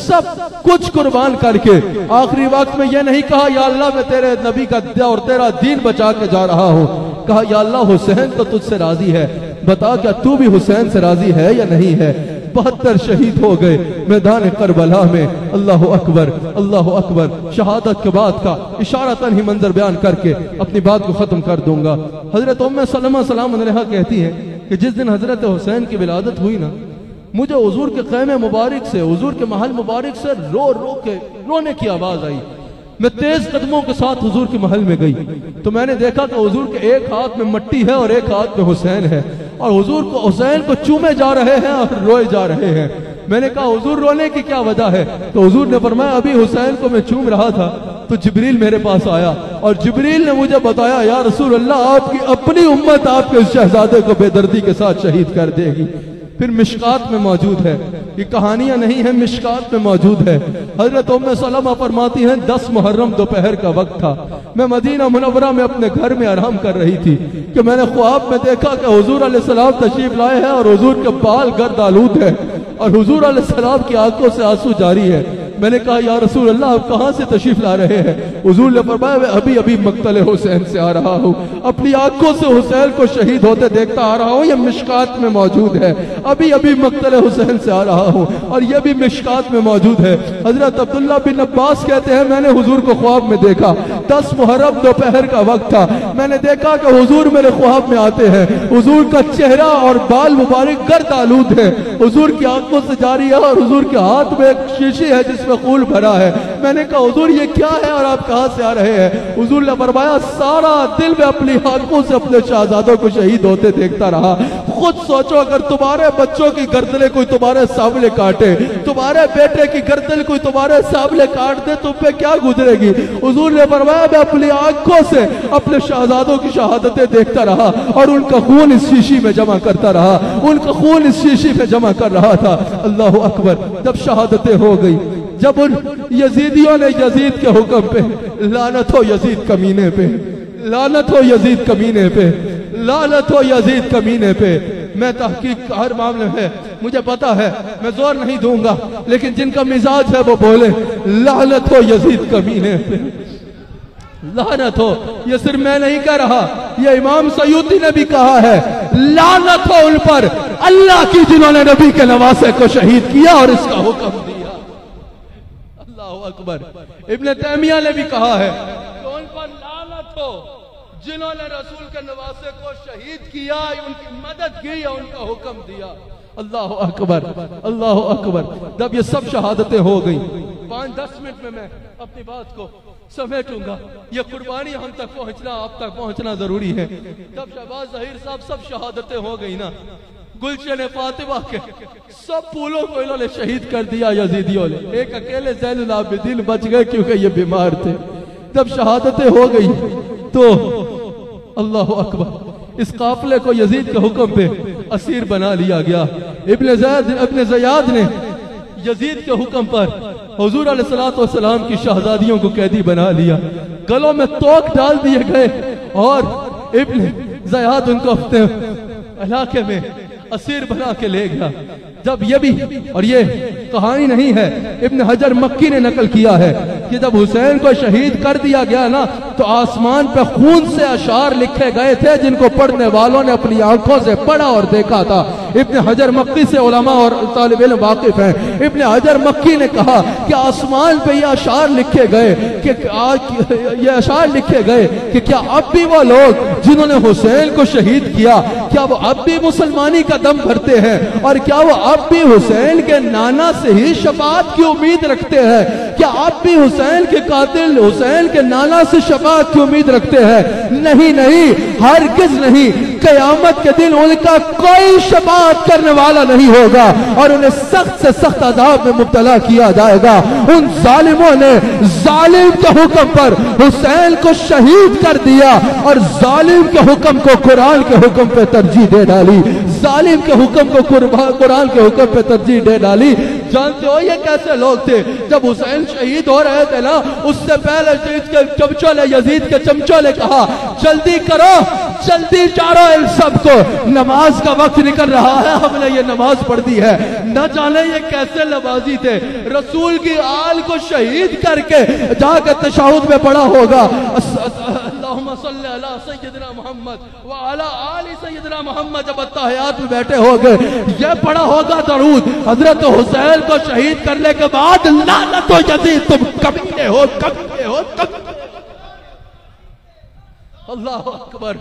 سب کچھ قربان کر کے آخری وقت میں یہ نہیں کہا یا اللہ میں تیرے نبی کا اور تیرا دین بچا کے جا رہا ہوں. کہا یا اللہ حسین تو تجھ سے راضی ہے، بتا کیا تو بھی حسین سے راضی ہے یا نہیں ہے؟ 72 شہید ہو گئے میدان کربلا میں. اللہ اکبر، اللہ اکبر. شہادت کے بعد کا اشارتاً ہی منظر بیان کر کے اپنی بات کو ختم کر دوں گا. حضرت ام سلمہ سلام علیہا کہتی ہیں کہ جس دن حضرت حسین کی ولادت ہوئی نا، مجھے حضور کے خیمے مبارک سے، حضور کے محل مبارک سے رو کے رونے کی آواز آئی. میں تیز قدموں کے ساتھ حضور کے محل میں گئی تو میں نے دیکھا کہ حضور کے ایک ہاتھ میں مٹی ہے اور ایک ہاتھ میں حسین ہے، اور حضور کو حسین کو چومے جا رہے ہیں اور روئے جا رہے ہیں. میں نے کہا حضور رونے کی کیا وجہ ہے؟ تو حضور نے فرمایا ابھی حسین کو میں چوم رہا تھا تو جبریل میرے پاس آیا اور جبریل نے مجھے بتایا یا رسول اللہ آپ کی اپنی امت آپ کے اس شہزادے کو بے دردی کے ساتھ شہید کر دے گی. پھر مشکات میں موجود ہے، یہ کہانیاں نہیں ہیں، مشکات میں موجود ہے. حضرت ام سلمہ فرماتی ہیں 10 محرم دوپہر کا وقت تھا، میں مدینہ منورہ میں اپنے گھر میں آرام کر رہی تھی کہ میں نے خواب میں دیکھا کہ حضور علیہ السلام تشریف لائے ہیں اور حضور کے بال گرد آلود ہے اور حضور علیہ السلام کی آنکھوں سے آنسو جاری ہے. میں نے کہا یا رسول اللہ آپ کہاں سے تشریف لا رہے ہیں؟ حضور نے فرمایا میں ابھی مقتل حسین سے آ رہا ہوں، اپنی آنکھوں سے حسین کو شہید ہوتے دیکھتا آ رہا ہوں. یہ مشکات میں موجود ہے، ابھی مقتل حسین سے آ رہا ہوں اور یہ بھی مشکات میں موجود ہے. حضرت عبداللہ بن عباس کہتے ہیں میں نے حضور کو خواب میں دیکھا، 10 محرم دوپہر کا وقت تھا. میں نے دیکھا کہ حضور میرے خواب میں آتے ہیں، حضور کا چہرہ اور بال مبارک گرد آلود ہے، حضور کی آنکھوں سے جاری ہے اور حضور کے ہاتھ میں ایک شیشی ہے جس میں خون بھرا ہے. میں نے کہا حضور یہ کیا ہے اور آپ کہاں سے آ رہے ہیں؟ حضور نے فرمایا سارا دل میں اپنی آنکھوں سے اپنے شہزادوں کو شہید ہوتے دیکھتا رہا. خود سوچو اگر تمہارے بچوں کی گردنیں کوئی تمہارے سامنے کاٹے، تمہارے بیٹے کی گردن کوئی تمہارے سامنے کاٹ دے، تم پہ کیا گزرے گی؟ حضور نے فرمایا میں اپنی آنکھوں سے اپنے شہزادوں کی شہادتیں دیکھتا رہا اور ان کا خون اس شیشی میں جمع کرتا رہا، ان کا خون اس شیشی میں جمع کر رہا تھا. اللہ اکبر. جب شہادتیں ہو گئی، جب ان یزیدیوں نے یزید کے حکم پہ، لعنت ہو یزید کمینے پہ، لعنت ہو یزید کمینے پہ، لعنت ہو یزید کمینے پہ، میں تحقیق ہر معاملے میں مجھے پتا ہے، میں زور نہیں دوں گا، لیکن جن کا مزاج ہے وہ بولے لعنت ہو یزید کمینے پہ، لعنت ہو۔ یہ صرف میں نہیں کہہ رہا، یہ امام سیوطی نے بھی کہا ہے، لعنت ہو ان پر اللہ کی جنہوں نے نبی کے نواسے کو شہید کیا اور اس کا حکم دیا۔ اللہ اکبر۔ ابن تیمیہ نے بھی کہا ہے کہ ان پر لعنت ہو جنہوں نے رسول کے نواسے کو شہید کیا، ان کی مدد کی یا ان کا حکم دیا۔ اللہ اکبر، اللہ اکبر۔ جب یہ سب شہادتیں ہو گئیں، 5-10 منٹ میں اپنی بات کو سمیٹوں گا۔ یہ قربانی ہم تک پہنچنا، آپ تک پہنچنا ضروری ہے۔ جب شہباز ظہیر صاحب سب شہادتیں ہو گئی نا، گلشن فاطمہ کے سب پھولوں کو انہوں نے شہید کر دیا یزیدیوں نے، ایک اکیلے زین العابدین بچ گئے کیونکہ یہ بیمار تھے۔ جب شہادتیں ہو گئی تو اللہ اکبر، اس قافلے کو یزید کے حکم پہ اسیر بنا لیا گیا۔ ابن زیاد نے یزید کے حکم پر حضور علیہ السلام کی شہزادیوں کو قیدی بنا لیا، گلوں میں توق ڈال دیے گئے اور ابن زیاد ان کو اپنے علاقے میں اسیر بنا کے لے گیا۔ جب یہ بھی، اور یہ کہانی نہیں ہے، ابن حجر مکی نے نقل کیا ہے کہ جب حسین کو شہید کر دیا گیا نا تو آسمان پہ خون سے اشعار لکھے گئے تھے جن کو پڑھنے والوں نے اپنی آنکھوں سے پڑھا اور دیکھا تھا۔ ابن حجر مکی سے علماء اور طالب علم واقف ہیں۔ ابن حجر مکی نے کہا کہ آسمان پہ یہ اشعار لکھے گئے کہ کیا اب بھی وہ لوگ جنہوں نے حسین کو شہید کیا، کیا وہ اب بھی مسلمانی کا دم بھرتے ہیں، اور کیا وہ اب بھی حسین کے نانا سے ہی شفاعت کی امید رکھتے ہیں؟ کیا اب بھی حسین کے قاتل حسین کے نانا سے شفاعت کی امید رکھتے ہیں؟ نہیں نہیں، ہرگز نہیں۔ قیامت کے دن ان کا کوئی شفاعت کرنے والا نہیں ہوگا اور انہیں سخت سے سخت عذاب میں مبتلا کیا جائے گا۔ ان ظالموں نے ظالم کے حکم پر حسین کو شہید کر دیا اور ظالم کے حکم کو قرآن کے حکم پہ ترجیح دے ڈالی، ظالم کے حکم کو قرآن کے حکم پہ ترجیح دے ڈالی۔ جانتے ہو یہ کیسے لوگ تھے؟ جب حسین شہید ہو رہے تھے نا، اس سے پہلے یزید کے چمچوں نے کہا جلدی کرو، جلدی چارو ان سب کو، نماز کا وقت نکل رہا ہے، ہم نے یہ نماز پڑھ دی ہے۔ نہ جانے یہ کیسے نمازی تھے، رسول کی آل کو شہید کر کے جا کے تشہد میں پڑھا ہوگا اللہم صلی علی سیدنا محمد وعلی آل سیدنا محمد، جب اتحیات میں بیٹھے ہوگے یہ پڑھا ہوگا درود حضرت حسین کو شہید کرنے کے بعد لعنت و یزید تم کمینے ہو، کمینے ہو، کمینے۔ اللہ اکبر،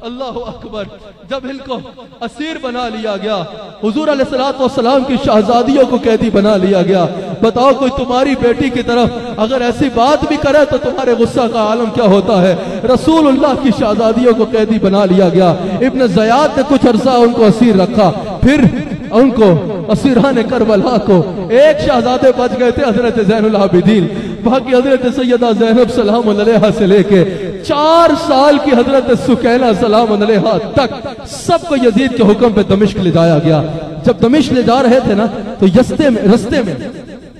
اللہ اکبر۔ جب ان کو اسیر بنا لیا گیا، حضور علیہ السلام کی شہزادیوں کو قیدی بنا لیا گیا، بتاؤ کوئی تمہاری بیٹی کی طرف اگر ایسی بات بھی کرے تو تمہارے غصہ کا عالم کیا ہوتا ہے؟ رسول اللہ کی شہزادیوں کو قیدی بنا لیا گیا۔ ابن زیاد نے کچھ عرصہ ان کو اسیر رکھا، پھر ان کو اسیران کربلا کو ایک شہزادے بچ گئے تھے حضرت زین العابدین، باقی حضرت سیدہ زینب سلام علیہا سے لے کے 4 سال کی حضرت سکینہ سلام علیہا تک سب کو یزید کے حکم پہ دمشق لے جایا گیا۔ جب دمشق لے جا رہے تھے نا تو رستے میں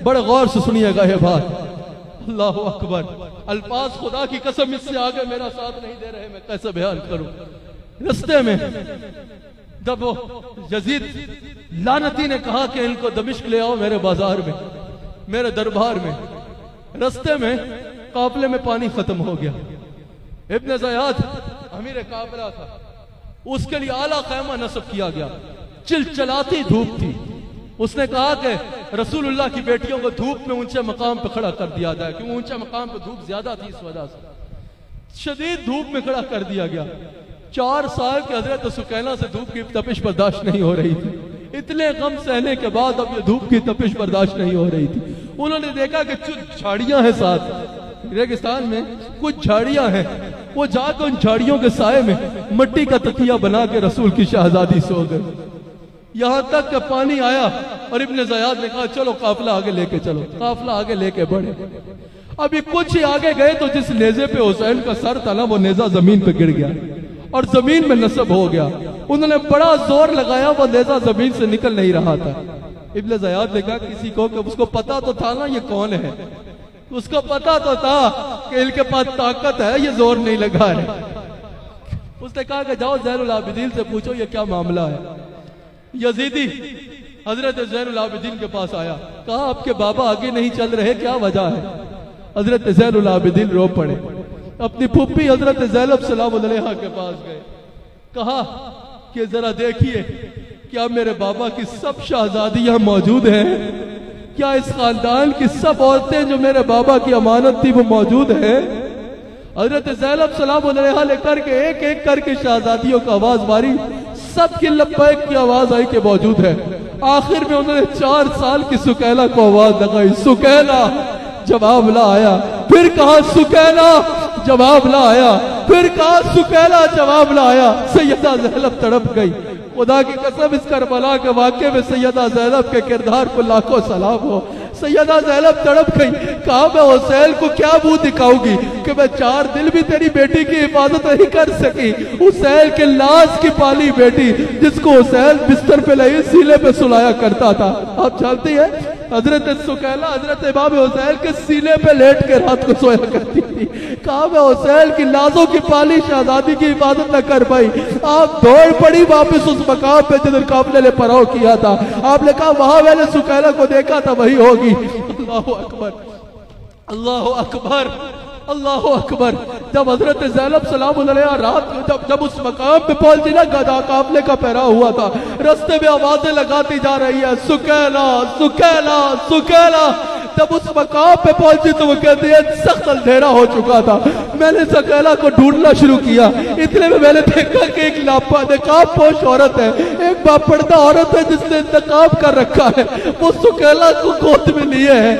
بڑے غور سے سنیے گا یہ بات، اللہ اکبر، الفاظ خدا کی قسم اس سے آگے میرا ساتھ نہیں دے رہے، میں کیسے بیان کروں۔ رستے میں جب وہ یزید لعنتی نے کہا کہ ان کو دمشق لے آؤ میرے بازار میں، میرے دربار میں، رستے میں قافلے میں پانی ختم ہو گیا۔ ابن زیاد امیر قافلہ تھا، اس کے لیے اعلیٰ خیمہ نصب کیا گیا، چلچلاتی دھوپ تھی۔ اس نے کہا کہ رسول اللہ کی بیٹیوں کو دھوپ میں اونچے مقام پہ کھڑا کر دیا جائے، کیونکہ اونچے مقام پہ دھوپ زیادہ تھی، اس وجہ سے شدید دھوپ میں کھڑا کر دیا گیا۔ 4 سال کے حضرت سکینہ سے دھوپ کی تپش برداشت نہیں ہو رہی تھی، اتنے غم سہنے کے بعد اب یہ دھوپ کی تپش برداشت نہیں ہو رہی تھی۔ انہوں نے دیکھا کہ کچھ جھاڑیاں ہیں ساتھ، ریگستان میں کچھ جھاڑیاں ہیں، وہ جا کے ان جھاڑیوں کے سائے میں مٹی کا تکیہ بنا کے رسول کی شہزادی سو گئے، یہاں تک کہ پانی آیا اور ابن زیاد نے کہا چلو قافلہ آگے لے کے چلو، قافلہ آگے لے کے بڑھے۔ ابھی کچھ ہی آگے گئے تو جس نیزے پہ حسین کا سر تھا نا، وہ نیزہ زمین پہ گر گیا اور زمین میں نصب ہو گیا۔ انہوں نے بڑا زور لگایا، وہ نیزہ زمین سے نکل نہیں رہا تھا۔ ابن زیاد نے کہا کسی کو، کہ اس کو پتا تو تھا نا یہ کون ہے، اس کو پتا تو تھا کہ ان کے پاس طاقت ہے، یہ زور نہیں لگا رہے۔ اس نے کہا کہ جاؤ زین العابدین سے پوچھو یہ کیا معاملہ ہے۔ یزیدی حضرت زین العابدین کے پاس آیا، کہا آپ کے بابا آگے نہیں چل رہے، کیا وجہ ہے؟ حضرت زین العابدین رو پڑے، اپنی پھپھی حضرت زینب سلام علیہا کے پاس گئے، کہا کہ ذرا دیکھیے کیا میرے بابا کی سب شہزادیاں موجود ہیں؟ کیا اس خاندان کی سب عورتیں جو میرے بابا کی امانت تھی وہ موجود ہیں؟ حضرت زینب سلام علیہا لے کر کے ایک ایک کر کے شہزادیوں کا آواز ماری، سب کی لبیک کی آواز آئی کہ موجود ہے۔ آخر میں انہوں نے 4 سال کی سکینہ کو آواز لگائی، سکینہ، جواب نہ آیا، پھر کہا سکینہ، جواب نہ آیا، پھر کہا سکینہ، جواب نہ آیا۔ سیدہ زینب تڑپ گئی۔ خدا کی قسم اس کربلا کے واقعے میں سیدہ زینب کے کردار کو لاکھوں سلام ہو۔ سیدہ زینب تڑپ گئی، کہا میں حسین کو کیا منہ دکھاؤں گی کہ میں 4 دن بھی تیری بیٹی کی حفاظت نہیں کر سکی، حسین کے لاش کی پالی بیٹی جس کو حسین بستر پہ نہیں سینے پہ سلایا کرتا تھا۔ آپ جانتی ہیں حضرت سکینہ حضرت امام حسین کے سینے پہ لیٹ کے رات کو سویا کرتی تھی۔ کہا میں حسین کی لازوں کی پالی شہزادی کی حفاظت نہ کر پائی۔ آپ دوڑ پڑی واپس اس مقام پہ جدھر قافلے نے پڑاؤ کیا تھا۔ آپ نے کہا وہاں میں نے سکینہ کو دیکھا تھا، وہی ہوگی۔ اللہ اکبر، اللہ اکبر، اللہ اکبر۔ جب حضرت زینب سلام علیہ رات جب اس مقام پہ پہنچی نا، گدا قافلے کا پہرا ہوا تھا، رستے میں آوازیں لگاتی جا رہی ہے، سکینہ، سکینہ، سکینہ۔ جب اس مقام پہ پہنچی تو وہ کہتی ہے سخت اندھیرا ہو چکا تھا، میں نے سکینہ کو ڈھونڈنا شروع کیا، اتنے میں نے دیکھا کہ ایک نقاب پوش عورت ہے، ایک باپردہ عورت ہے جس نے نقاب کر رکھا ہے، وہ سکینہ کو گود میں لیے ہے،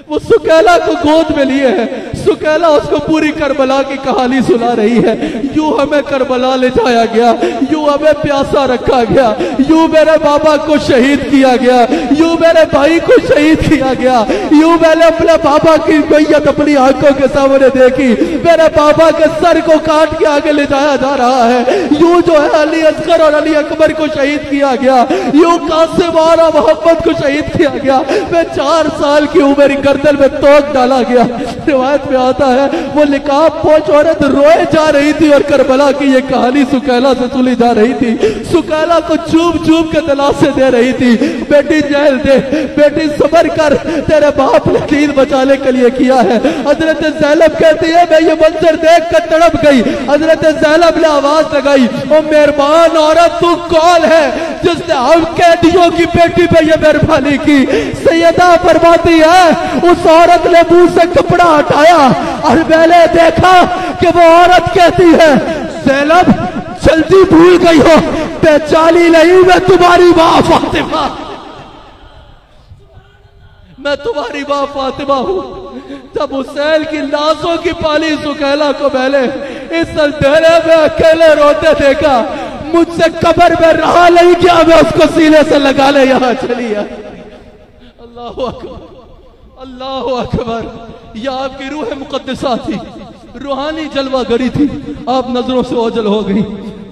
وہ سکینہ کو گود میں لیے ہے۔ سکینہ اس کو پوری کربلا کی کہانی سنا رہی ہے، یوں ہمیں کربلا لے جایا گیا، یوں ہمیں پیاسا رکھا گیا، یوں میرے بابا کو شہید کیا گیا، یوں میرے بھائی کو شہید کیا گیا، یوں میں نے اپنے بابا کی میت اپنی آنکھوں کے سامنے دیکھی، میرے بابا کے سر کو کاٹ کے آگے لے جایا جا رہا ہے، یوں جو ہے علی اصغر اور علی اکبر کو شہید کیا گیا، یوں قاسم اور محمد کو شہید کیا گیا، میں 4 سال کی عمر گردن میں توق ڈالا گیا۔ روایت میں آتا ہے وہ نقاب پوش عورت روئے جا رہی تھی اور کربلا کی یہ کہانی سکینہ سے سنی جا رہی تھی، سکینہ کو چوب چوب کے دلاسے دے رہی تھی، بیٹی جیل دے، بیٹی صبر کر، تیرے باپ نے دین بچانے کے لیے کیا ہے۔ حضرت زینب کہتی ہے میں یہ منظر دیکھ کر تڑپ گئی۔ حضرت زینب نے آواز لگائی، او مہربان عورت تو کون ہے جس نے ہم قیدیوں کی بیٹی پہ یہ مہربانی کی؟ سیدہ فرماتی ہے اس عورت نے منہ سے کپڑا ہٹایا اور میں نے دیکھا کہ وہ عورت کہتی ہے زینب جلدی بھول گئی ہو، پہچانی نہیں میں تمہاری ماں فاطمہ، میں تمہاری ماں فاطمہ ہوں۔ جب حسین کی لاشوں کی پالی سکینہ کو میں نے اس اندھیرے میں اکیلے روتے دیکھا، مجھ سے قبر میں رہا نہیں کیا، میں اس کو سینے سے لگا لے یہاں چلی ہے۔ اللہ اکبر، اللہ اکبر۔ یہ آپ کی روح مقدسہ تھی، روحانی جلوہ گری تھی، آپ نظروں سے اوجھل ہو گئی۔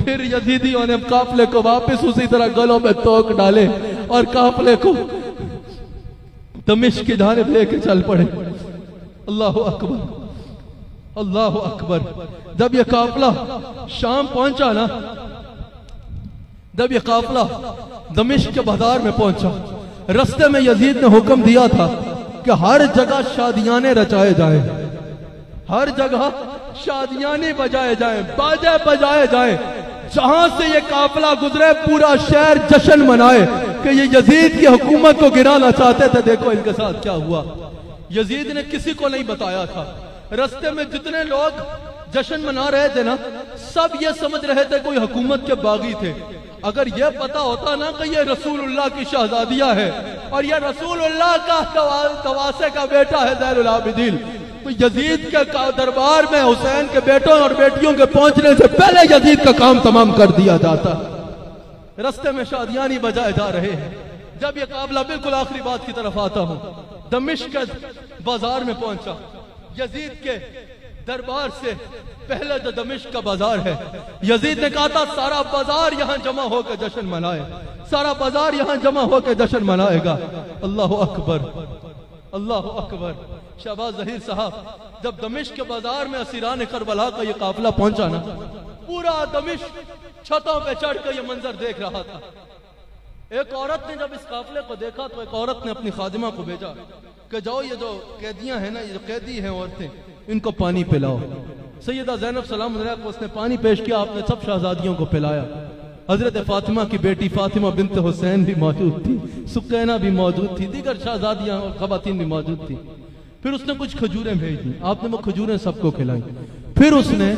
پھر یزیدیوں نے قافلے کو واپس اسی طرح گلوں میں توق ڈالے اور قافلے کو دمشق کی جانب لے کے چل پڑے۔ اللہ اکبر، اللہ اکبر۔ جب یہ قافلہ شام پہنچا نا، جب یہ قافلہ دمشق کے بازار میں پہنچا، رستے میں یزید نے حکم دیا تھا کہ ہر جگہ شادیانے رچائے جائیں، ہر جگہ شادیانے بجائے جائیں، باجے بجائے جائیں، جہاں سے یہ قافلہ گزرے پورا شہر جشن منائے کہ یہ یزید کی حکومت کو گرانا چاہتے تھے۔ دیکھو ان کے ساتھ کیا ہوا، یزید نے کسی کو نہیں بتایا تھا۔ رستے میں جتنے لوگ جشن منا رہے تھے نا، سب یہ سمجھ رہے تھے کوئی حکومت کے باغی تھے۔ اگر یہ پتا ہوتا نا کہ یہ رسول اللہ کی شہزادیہ ہے اور یہ رسول اللہ کا تواسے کا بیٹا ہے زین العابدین، تو یزید کے دربار میں حسین کے بیٹوں اور بیٹیوں کے پہنچنے سے پہلے یزید کا کام تمام کر دیا جاتا۔ رستے میں شادیانی بجائے جا رہے ہیں۔ جب یہ قافلہ بالکل آخری بات کی طرف آتا ہوں، دمشق کے بازار میں پہنچا، یزید کے دربار سے پہلے جو دمشق کا بازار ہے، یزید نے کہا تھا سارا بازار یہاں جمع ہو کے جشن منائے، سارا بازار یہاں جمع ہو کے جشن منائے گا۔ اللہ اکبر، اللہ اکبر۔ شہباز ظہیر صاحب، جب دمشق کے بازار میں اسیران کربلا کا یہ قافلہ پہنچا نا، پورا دمشق چھتوں پہ چڑھ کے یہ منظر دیکھ رہا تھا۔ ایک عورت نے جب اس قافلے کو دیکھا تو ایک عورت نے اپنی خادمہ کو بھیجا کہ جاؤ یہ جو قیدیاں ہیں نا، یہ جو قیدی ہیں عورتیں، ان کو پانی پلاؤ۔ سیدہ زینب سلام علیہا کو اس نے پانی پیش کیا، آپ نے سب شہزادیوں کو پلایا۔ حضرت فاطمہ کی بیٹی فاطمہ بنت حسین بھی موجود تھی، سقینہ بھی موجود تھی، دیگر شہزادیاں اور خواتین بھی موجود تھی۔ پھر اس نے کچھ کھجوریں بھیج دی، آپ نے وہ کھجوریں سب کو کھلائیں۔ پھر اس نے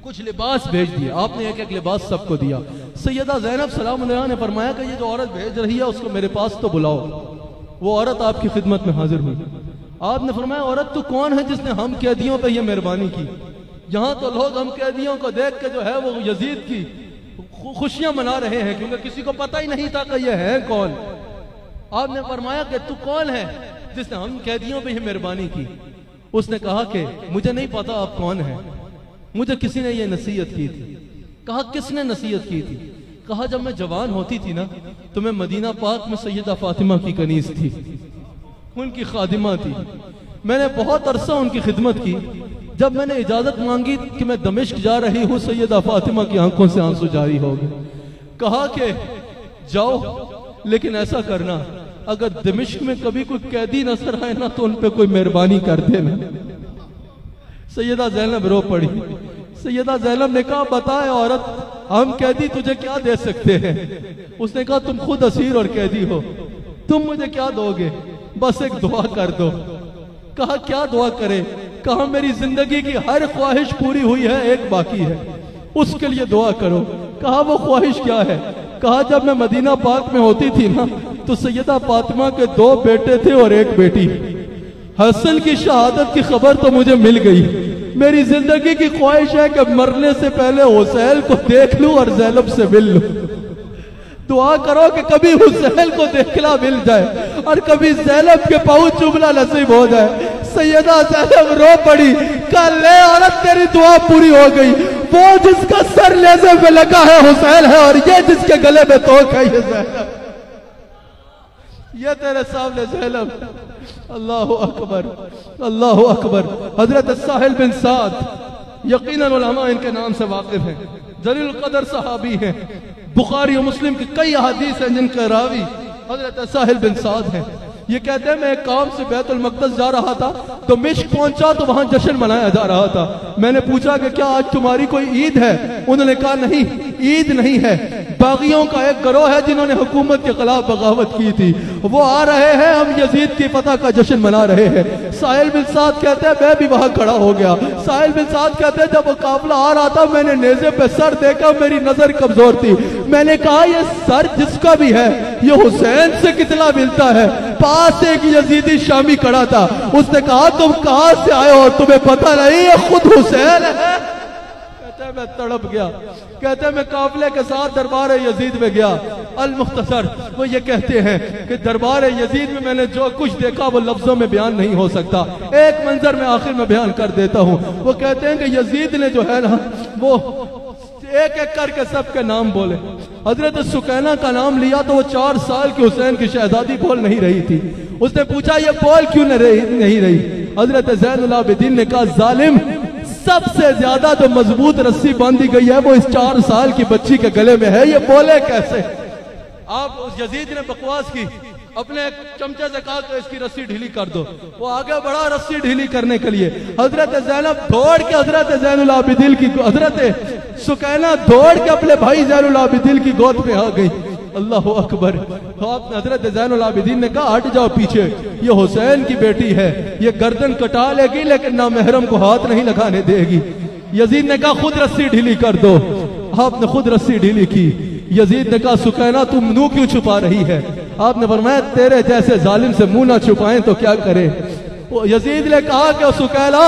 کچھ لباس بھیج دیے، آپ نے ایک ایک لباس سب کو دیا۔ سیدہ زینب سلام علیہا نے فرمایا کہ یہ جو عورت بھیج رہی ہے اس کو میرے پاس تو بلاؤ۔ وہ عورت آپ کی خدمت میں حاضر ہوئی۔ آپ نے فرمایا عورت تو کون ہے جس نے ہم قیدیوں پہ یہ مہربانی کی؟ یہاں تو لوگ ہم قیدیوں کو دیکھ کے جو ہے وہ یزید کی خوشیاں منا رہے ہیں، کیونکہ کسی کو پتہ ہی نہیں تھا کہ یہ ہے کون۔ آپ نے فرمایا کہ تو کون ہے جس نے ہم قیدیوں پہ یہ مہربانی کی؟ اس نے کہا کہ مجھے نہیں پتا آپ کون ہیں، مجھے کسی نے یہ نصیحت کی تھی۔ کہا کس نے نصیحت کی تھی؟ کہا جب میں جوان ہوتی تھی نا تو میں مدینہ پاک میں سیدہ فاطمہ کی کنیز تھی، ان کی خادمہ تھی، میں نے بہت عرصہ ان کی خدمت کی۔ جب میں نے اجازت مانگی کہ میں دمشق جا رہی ہوں، سیدہ فاطمہ کی آنکھوں سے آنسو جاری ہو گئے۔ کہا کہ جاؤ، لیکن ایسا کرنا اگر دمشق میں کبھی کوئی قیدی نظر آئے نا تو ان پہ کوئی مہربانی کر دینا۔ سیدہ زینب رو پڑی۔ سیدہ زینب نے کہا بتائے عورت، ہم قیدی تجھے کیا دے سکتے ہیں؟ اس نے کہا تم خود اسیر اور قیدی ہو، تم مجھے کیا دو گے؟ بس ایک دعا کر دو۔ کہا کیا دعا کرے؟ کہا میری زندگی کی ہر خواہش پوری ہوئی ہے، ایک باقی ہے، اس کے لیے دعا کرو۔ کہا وہ خواہش کیا ہے؟ کہا جب میں مدینہ پاک میں ہوتی تھی نا تو سیدہ فاطمہ کے 2 بیٹے تھے اور 1 بیٹی۔ حسن کی شہادت کی خبر تو مجھے مل گئی، میری زندگی کی خواہش ہے کہ مرنے سے پہلے حسین کو دیکھ لوں اور زینب سے مل لوں۔ دعا کرو کہ کبھی حسین کو دیکھنا مل جائے اور کبھی زینب کے پاؤں چومنا نصیب ہو جائے۔ سیدہ زینب رو پڑی، کہا لے عورت تیری دعا پوری ہو گئی، وہ جس کا سر لیزے میں لگا ہے حسین ہے، اور یہ جس کے گلے میں توک ہے یہ زینب، یہ تیرے سامنے زینب۔ اللہ اکبر، اللہ اکبر۔ حضرت سہل بن سعد، یقیناً علماء ان کے نام سے واقف ہیں، جلیل القدر صحابی ہیں، بخاری و مسلم کی کئی احادیث ہیں جن کے راوی حضرت سہل بن سعد ہیں۔ یہ کہتے ہیں میں ایک کام سے بیت المقدس جا رہا تھا تو مشک پہنچا تو وہاں جشن منایا جا رہا تھا۔ میں نے پوچھا کہ کیا آج تمہاری کوئی عید ہے؟ انہوں نے کہا نہیں، عید نہیں ہے، باغیوں کا ایک گروہ ہے جنہوں نے حکومت کے خلاف بغاوت کی تھی، وہ آ رہے ہیں، ہم یزید کی فتح کا جشن منا رہے ہیں۔ سہل بن سعد کہتے ہیں میں بھی وہاں کھڑا ہو گیا۔ سہل بن سعد کہتے ہیں جب وہ قافلہ آ رہا تھا میں نے نیزے پہ سر دیکھا، میری نظر کمزور تھی، میں نے کہا یہ سر جس کا بھی ہے یہ حسین سے کتنا ملتا ہے؟ پاس ایک یزیدی شامی کھڑا تھا، اس نے کہا تم کہاں سے آئے ہو، تمہیں پتہ نہیں یہ خود حسین ہے؟ کہتے ہیں میں تڑپ گیا۔ کہتے ہیں میں قافلے کے ساتھ دربار یزید میں گیا۔ المختصر وہ یہ کہتے ہیں کہ دربار یزید میں میں نے جو کچھ دیکھا وہ لفظوں میں بیان نہیں ہو سکتا، ایک منظر میں آخر میں بیان کر دیتا ہوں۔ وہ کہتے ہیں کہ یزید نے جو ہے نا وہ ایک ایک کر کے سب کے نام بولے۔ حضرت سقینہ کا نام لیا تو وہ 4 سال کی حسین کی شہزادی بول نہیں رہی تھی۔ اس نے پوچھا یہ بول کیوں نہیں رہی؟ حضرت زین العابدین نے کہا ظالم، سب سے زیادہ جو مضبوط رسی باندھی گئی ہے وہ اس 4 سال کی بچی کے گلے میں ہے، یہ بولے کیسے؟ آپ یزید نے بکواس کی، اپنے چمچے سے کہا کہ اس کی رسی ڈھیلی کر دو۔ وہ آگے بڑھا رسی ڈھیلی کرنے کے لیے، حضرت زینب دوڑ کے حضرت زین العابدین کی، حضرت سقینہ دوڑ کے اپنے بھائی زین العابدین کی گود میں آ گئی۔ اللہ اکبر۔ حضرت زین العابدین نے کہا ہٹ جاؤ پیچھے، یہ حسین کی بیٹی ہے، یہ گردن کٹا لے گی لیکن نامحرم کو ہاتھ نہیں لگانے دے گی۔ یزید نے کہا خود رسی ڈھیلی کر دو۔ آپ نے خود رسی ڈھیلی کی۔ یزید نے کہا سقینہ تم منہ کیوں چھپا رہی ہے؟ آپ نے فرمایا تیرے جیسے ظالم سے منہ نہ چھپائیں تو کیا کرے؟ یزید نے کہا کہ سقینہ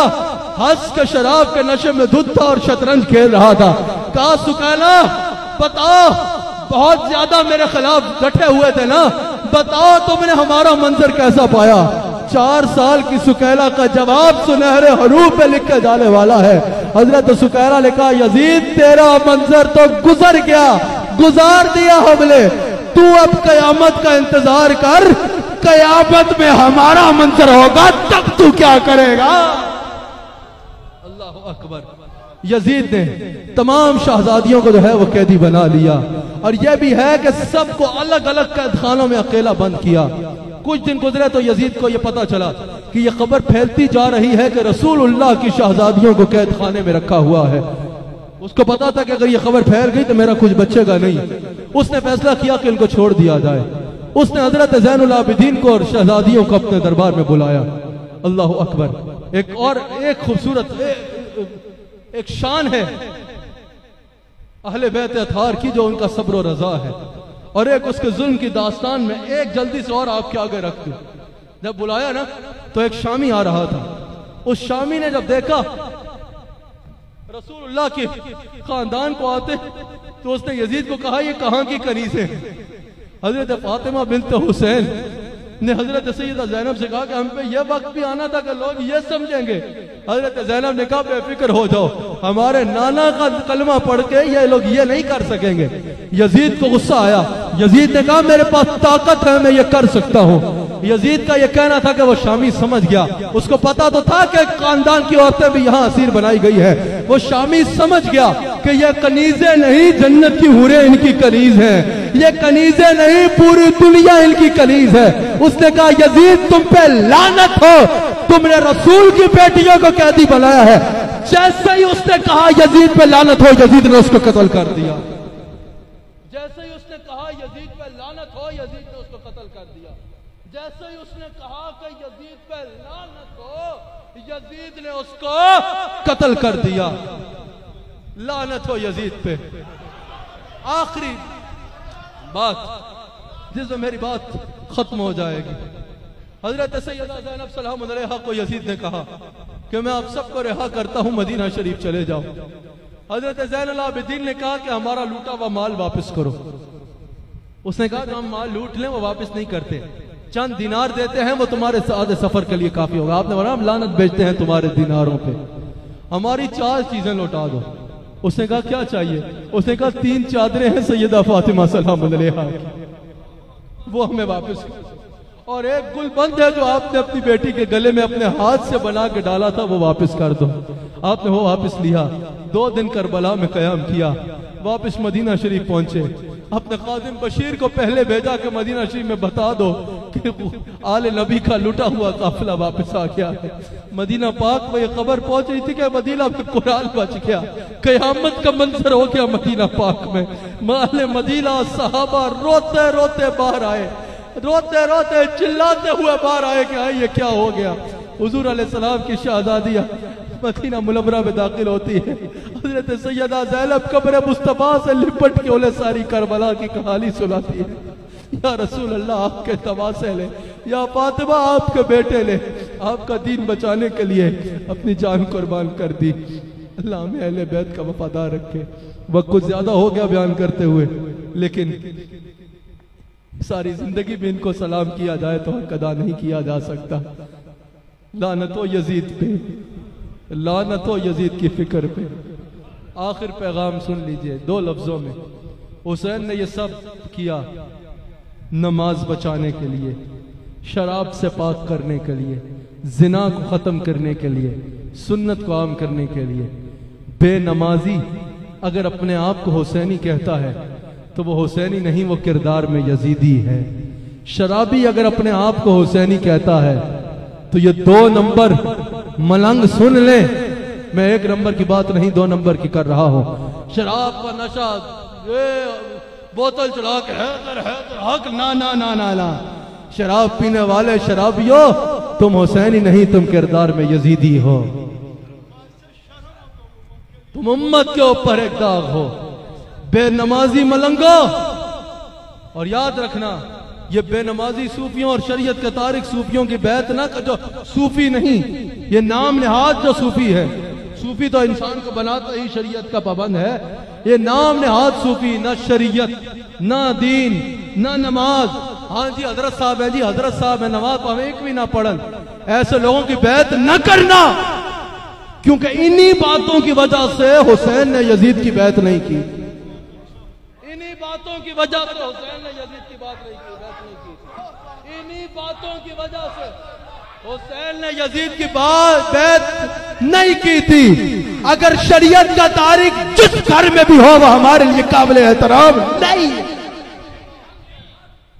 ہنس کے شراب کے نشے میں دھت تھا اور شطرنج کھیل رہا تھا۔ کہا سقینہ بتاؤ، بہت زیادہ میرے خلاف ڈٹے ہوئے تھے نا، بتاؤ تم نے ہمارا منظر کیسا پایا؟ 4 سال کی سقینہ کا جواب سنہرے حروف پہ لکھ کے جانے والا ہے۔ حضرت سقینہ نے کہا یزید تیرا منظر تو گزر گیا، گزار دیا ہم نے، تو اب قیامت کا انتظار کر، قیامت میں ہمارا منظر ہوگا تب تو کیا کرے گا؟ اللہ اکبر، یزید نے تمام شہزادیوں کو جو ہے وہ قیدی بنا لیا، اور یہ بھی ہے کہ سب کو الگ الگ قید خانوں میں اکیلا بند کیا۔ کچھ دن گزرے تو یزید کو یہ پتا چلا کہ یہ خبر پھیلتی جا رہی ہے کہ رسول اللہ کی شہزادیوں کو قید خانے میں رکھا ہوا ہے۔ اس کو پتا تھا کہ اگر یہ خبر پھیل گئی تو میرا کچھ بچے گا نہیں۔ اس نے فیصلہ کیا کہ ان کو چھوڑ دیا جائے۔ اس نے حضرت زین العابدین کو اور شہزادیوں کو اپنے دربار میں بلایا۔ اللہ اکبر! ایک خوبصورت ایک شان ہے اہل بیت اطہار کی جو ان کا صبر و رضا ہے، اور ایک اس کے ظلم کی داستان میں ایک جلدی سے اور آپ کے آگے رکھ دوں۔ جب بلایا نا تو ایک شامی آ رہا تھا۔ اس شامی نے جب دیکھا رسول اللہ کے خاندان کو آتے تو اس نے یزید کو کہا یہ کہاں کی کنیزیں ہیں؟ حضرت فاطمہ بنت حسین نے حضرت سیدہ زینب سے کہا کہ ہم پہ یہ وقت بھی آنا تھا کہ لوگ یہ سمجھیں گے۔ حضرت زینب نے کہا بے فکر ہو جاؤ، ہمارے نانا کا کلمہ پڑھ کے یہ لوگ یہ نہیں کر سکیں گے۔ یزید کو غصہ آیا۔ یزید نے کہا میرے پاس طاقت ہے، میں یہ کر سکتا ہوں۔ یزید کا یہ کہنا تھا کہ وہ شامی سمجھ گیا۔ اس کو پتا تو تھا کہ خاندان کی عورتیں بھی یہاں اسیر بنائی گئی ہے۔ وہ شامی سمجھ گیا کہ یہ کنیزیں نہیں، جنت کی حوریں ان کی کنیز ہیں۔ یہ کنیزیں نہیں، پوری دنیا ان کی کنیز ہے۔ اس نے کہا یزید تم پہ لعنت ہو، تم نے رسول کی بیٹیوں کو قیدی بنایا ہے۔ جیسے ہی اس نے کہا یزید پہ لعنت ہو، یزید نے اس کو قتل کر دیا۔ جیسے ہی اس نے کہا یزید پہ لعنت ہو، یزید نے اس کو قتل کر دیا۔ جیسے ہی اس نے کہا کہ یزید پہ لعنت ہو، یزید نے اس کو قتل کر دیا۔ لعنت ہو یزید پہ۔ آخری بات جس میں میری بات ختم ہو جائے گی، حضرت سیدہ زینب سلام علیہا کو یزید نے کہا کہ میں آپ سب کو رہا کرتا ہوں، مدینہ شریف چلے جاؤ۔ حضرت زین العابدین نے کہا کہ ہمارا لوٹا ہوا مال واپس کرو۔ اس نے کہا کہ ہم مال لوٹ لیں، وہ واپس نہیں کرتے، چند دینار دیتے ہیں، وہ تمہارے ساتھ سفر کے لیے کافی ہوگا۔ آپ نے بولا ہم لعنت بیچتے ہیں تمہارے دیناروں پہ، ہماری 4 چیزیں لوٹا دو۔ اس نے کہا کیا چاہیے؟ اس نے کہا 3 چادریں ہیں سیدہ فاطمہ سلام علیہا کی، وہ ہمیں واپس کرو، اور ایک گلبند ہے جو آپ نے اپنی بیٹی کے گلے میں اپنے ہاتھ سے بنا کے ڈالا تھا، وہ واپس کر دو۔ آپ نے وہ واپس لیا۔ 2 دن کربلا میں قیام کیا، واپس مدینہ شریف پہنچے۔ اپنے خادم بشیر کو پہلے بھیجا کہ مدینہ شریف میں بتا دو کہ آل نبی کا لٹا ہوا قافلہ واپس آ گیا ہے۔ مدینہ پاک میں یہ خبر پہنچ رہی تھی کہ مدینہ میں قرآن بچ گیا، قیامت کا منظر ہو گیا مدینہ پاک میں۔ اہل مدینہ صحابہ روتے روتے باہر آئے، روتے روتے چلاتے ہوئے باہر آئے کہ یہ کیا ہو گیا۔ حضور علیہ السلام کی شہزادیہ مدینہ منورہ میں داخل ہوتی ہے۔ حضرت سیدہ زینب قبر مصطفیٰ سے لپٹ کے انہیں ساری کربلا کی کہانی سناتی ہے۔ یا رسول اللہ آپ کے تواسے لے، یا فاطمہ آپ کے بیٹے لے، آپ کا دین بچانے کے لیے اپنی جان قربان کر دی۔ اللہ ہمیں اہل بیت کا وفادار رکھے۔ وقت کچھ زیادہ ہو گیا بیان کرتے ہوئے، لیکن ساری زندگی میں ان کو سلام کیا جائے تو حق ادا نہیں کیا جا سکتا۔ لعنت ہو یزید پہ، لعنت ہو یزید کی فکر پہ۔ آخر پیغام سن لیجئے 2 لفظوں میں۔ حسین نے یہ سب کیا نماز بچانے کے لیے، شراب سے پاک کرنے کے لیے، زنا کو ختم کرنے کے لیے، سنت کو عام کرنے کے لیے۔ بے نمازی اگر اپنے آپ کو حسینی کہتا ہے تو وہ حسینی نہیں، وہ کردار میں یزیدی ہے۔ شرابی اگر اپنے آپ کو حسینی کہتا ہے تو یہ 2 نمبر ملنگ سن لیں، میں 1 نمبر کی بات نہیں 2 نمبر کی کر رہا ہوں۔ شراب کا نشہ، بوتل چلا کے حیدر حیدر حق، نا نا نا نا نا، شراب پینے والے شرابیوں تم حسینی نہیں، تم کردار میں یزیدی ہو، تم امت کے اوپر ایک داغ ہو۔ بے نمازی ملنگو، اور یاد رکھنا یہ بے نمازی صوفیوں اور شریعت کے تارک صوفیوں کی بیعت نہ کر، جو صوفی نہیں، یہ نام نہاد جو صوفی ہے۔ صوفی تو انسان کو بناتا ہی شریعت کا پابند ہے، یہ نام نہاد صوفی، نہ شریعت نہ دین نہ نماز۔ ہاں جی حضرت صاحب ہے، جی حضرت صاحب ہے، نماز پہ ایک بھی نہ پڑھن، ایسے لوگوں کی بیعت نہ کرنا، کیونکہ انہی باتوں کی وجہ سے حسین نے یزید کی بیعت نہیں کی۔ انہی باتوں کی وجہ سے حسین نے یزید کی بات نہیں کی، انہی باتوں کی وجہ سے حسین نے یزید کی بیعت نہیں کی تھی. اگر شریعت کا تاریخ جس گھر میں بھی ہو وہ ہمارے لیے قابل احترام نہیں ہے.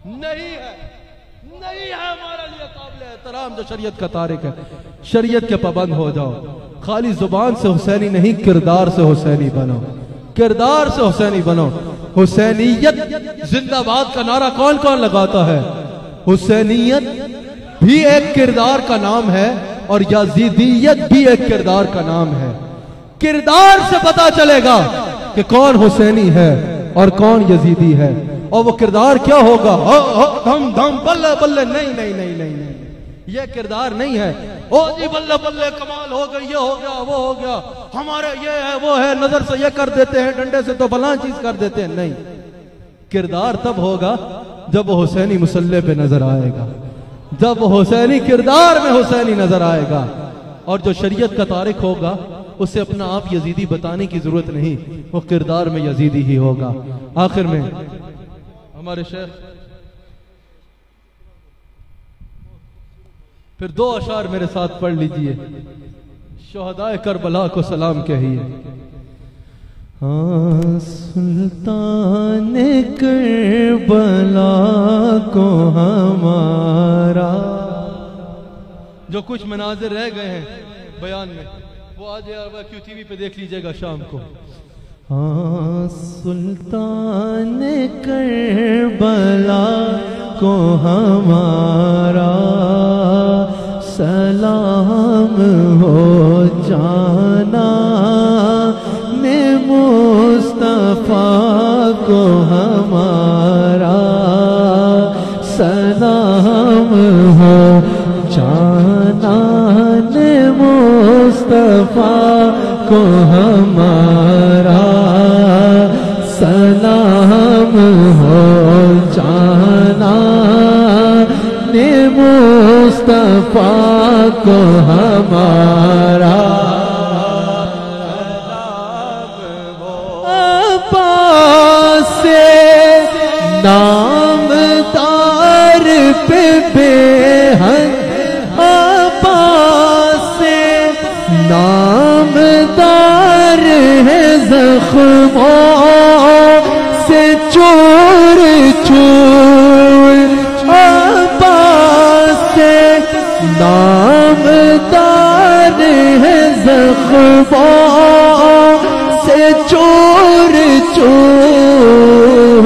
نہیں ہے ہمارے لیے قابل احترام جو شریعت کا تاریخ ہے. شریعت کے پابند ہو جاؤ. خالی زبان سے حسینی نہیں، کردار سے حسینی بنو. کردار سے حسینی بنو. حسینیت زندہ باد کا نعرہ کون کون لگاتا ہے؟ حسینیت بھی ایک کردار کا نام ہے اور یزیدیت بھی ایک کردار کا نام ہے. کردار سے پتا چلے گا کہ کون حسینی ہے اور کون یزیدی ہے. اور وہ کردار کیا ہوگا؟ دھم دھم بلے بلے. نہیں، یہ کردار نہیں ہے. او جی بلے بلے کمال ہو گئی، یہ ہو گیا، وہ ہو گیا، ہمارے یہ ہے وہ ہے، نظر سے یہ کر دیتے ہیں، ڈنڈے سے تو فلاں چیز کر دیتے ہیں. نہیں، کردار تب ہوگا جب وہ حسینی مسلح پہ نظر آئے گا، جب وہ حسینی کردار میں حسینی نظر آئے گا. اور جو شریعت کا تارک ہوگا اسے اپنا آپ یزیدی بتانے کی ضرورت نہیں، وہ کردار میں یزیدی ہی ہوگا. آخر میں ہمارے شیخ پھر 2 اشعار میرے ساتھ پڑھ لیجئے. شہدائے کربلا کو سلام کہیے. سلطان کربلا کو ہمارا. جو کچھ مناظر رہ گئے ہیں بیان میں وہ آج کیو ٹی وی پہ دیکھ لیجئے گا شام کو. سلطان کربلا کو ہمارا سلام ہو. جانا نے مصطفیٰ کو ہمارا سلام ہو. جانا نے مصطفیٰ کو ہمارا سلام ہو. جانا نے مصطفیٰ کو ہمارا عباس سے نامدار پہ بے حد. عباس سے نامدار ہے زخموں سے چور چور. عباس سے نامدار ہے زخموں سے چور چور.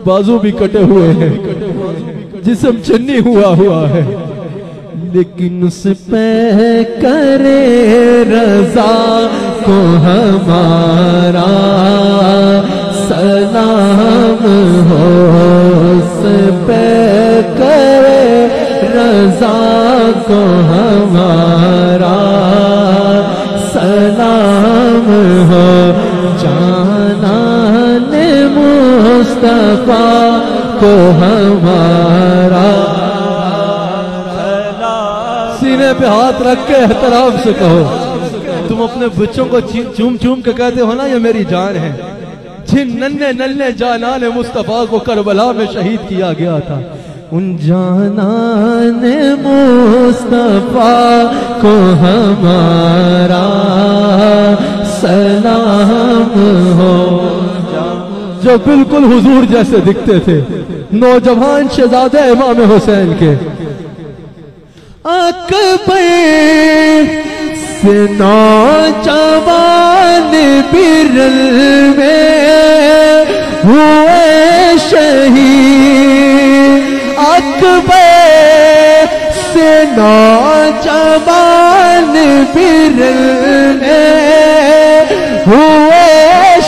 بازو بھی کٹے ہوئے ہیں، جسم چنی ہوا ہے، لیکن اس پہ کرے رضا کو ہمارا سلام ہو. اس پہ کرے رضا کو ہمارا سلام ہو. جانا نے مصطفیٰ کو ہمارا. سینے پہ ہاتھ رکھ کے احترام سے کہو. تم اپنے بچوں کو چوم چوم کے کہتے ہو نا یہ میری جان ہے. جن ننھے جانان مصطفیٰ کو کربلا میں شہید کیا گیا تھا، ان جانان مصطفیٰ کو ہمارا سلام ہو. جو بالکل حضور جیسے دکھتے تھے، نوجوان شہزادے امام حسین کے. اکبر سے نوجوان برل میں ہوئے شہید. اکبر سے نوجوان برل میں ہوئے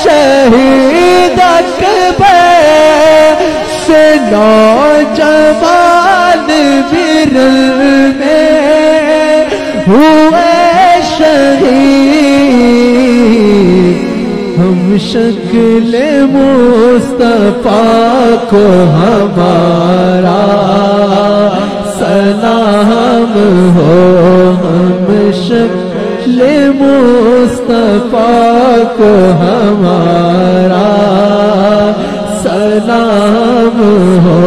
شہید. اکبر سے نوجوان برل میں ہوئے شہید. ہم شکل مصطفیٰ کو ہمارا سلام ہو. ہم شکل مصطفیٰ کو ہمارا سلام ہو.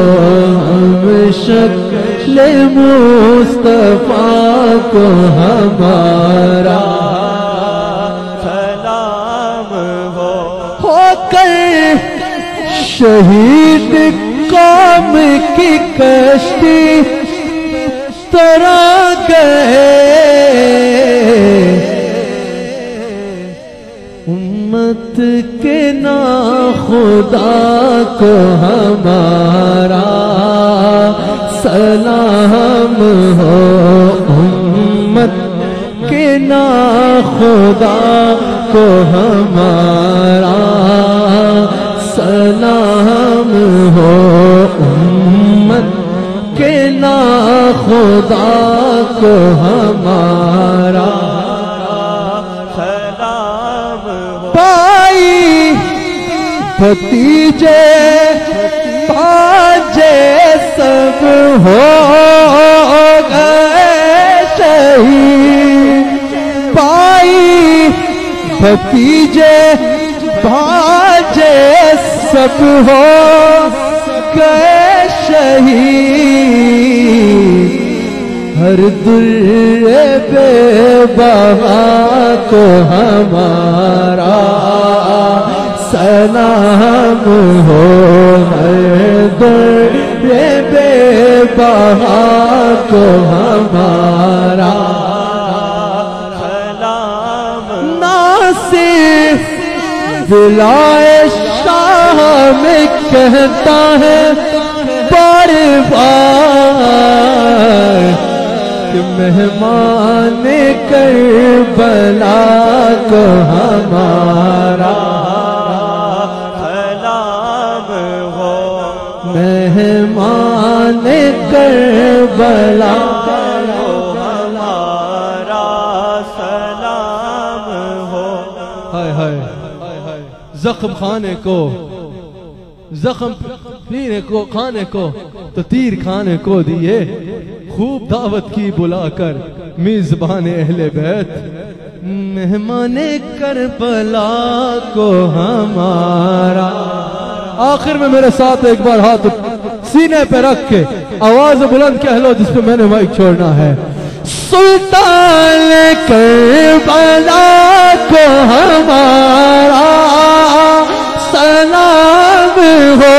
ہم شکل مصطفیٰ کو ہمارا سلام ہو کر شہید قوم کی کشتی ترا گئے امت کے ناخدا کو ہمارا سلام ہو امت کے ناخدا کو ہمارا سلام ہو امت کے ناخدا کو ہمارا سلام بھائی بھتیجے بھانجے سب ہو گئے شہید بھائی بھتیجے بھانجے سب ہو گئے شہید ہر در بے بہا کو ہمارا سلام ہو ہر در بے بہا کو ہمارا سلام ناصر دلائے شاہ میں کہتا ہے بار بار کہ مہمان کربلا کو ہمارا سلام ہو مہمان کربلا ہمارا سلام ہو ہائے ہائے زخم خانے کو زخم پینے کو کھانے کو تو تیر کھانے کو دیے خوب دعوت کی بلا کر میزبان اہل بیت مہمان کربلا کو ہمارا آخر میں میرے ساتھ ایک بار ہاتھ سینے پہ رکھ کے آواز بلند کہہ لو جس پہ میں نے مائک چھوڑنا ہے سلطان کربلا کو ہمارا سلام ہو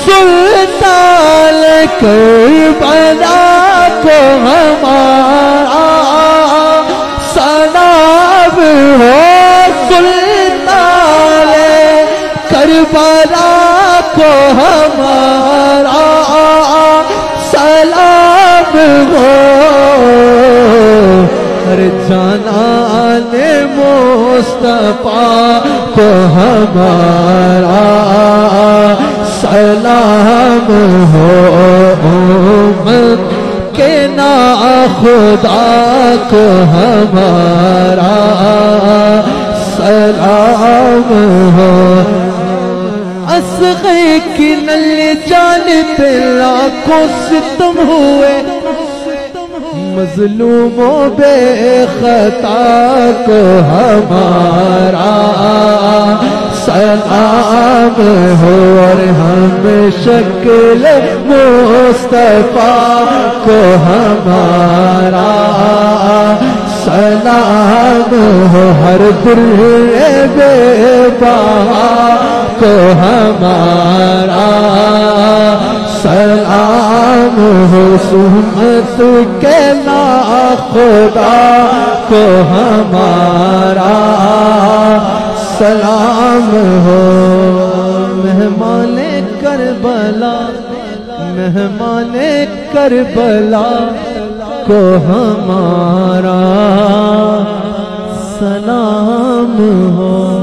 سلطان کربلا کو ہمارا سلام ہو سلطان کربلا کو ہمارا سلام ہو ہر جانان مصطفیٰ کو ہمارا سلام ہو امت کے ناخدا کو ہمارا سلام ہو اصغر کی نل جان پہ لاکھوں ستم ہوئے مظلوموں بے خطا کو ہمارا سلام ہو اور ہم شکل مصطفیٰ کو ہمارا سلام ہو ہر در بے بہا کو ہمارا سلام ہو سمت کے ناخدا کو ہمارا سلام ہو مہمان کربلا مہمان کربلا کو ہمارا سلام ہو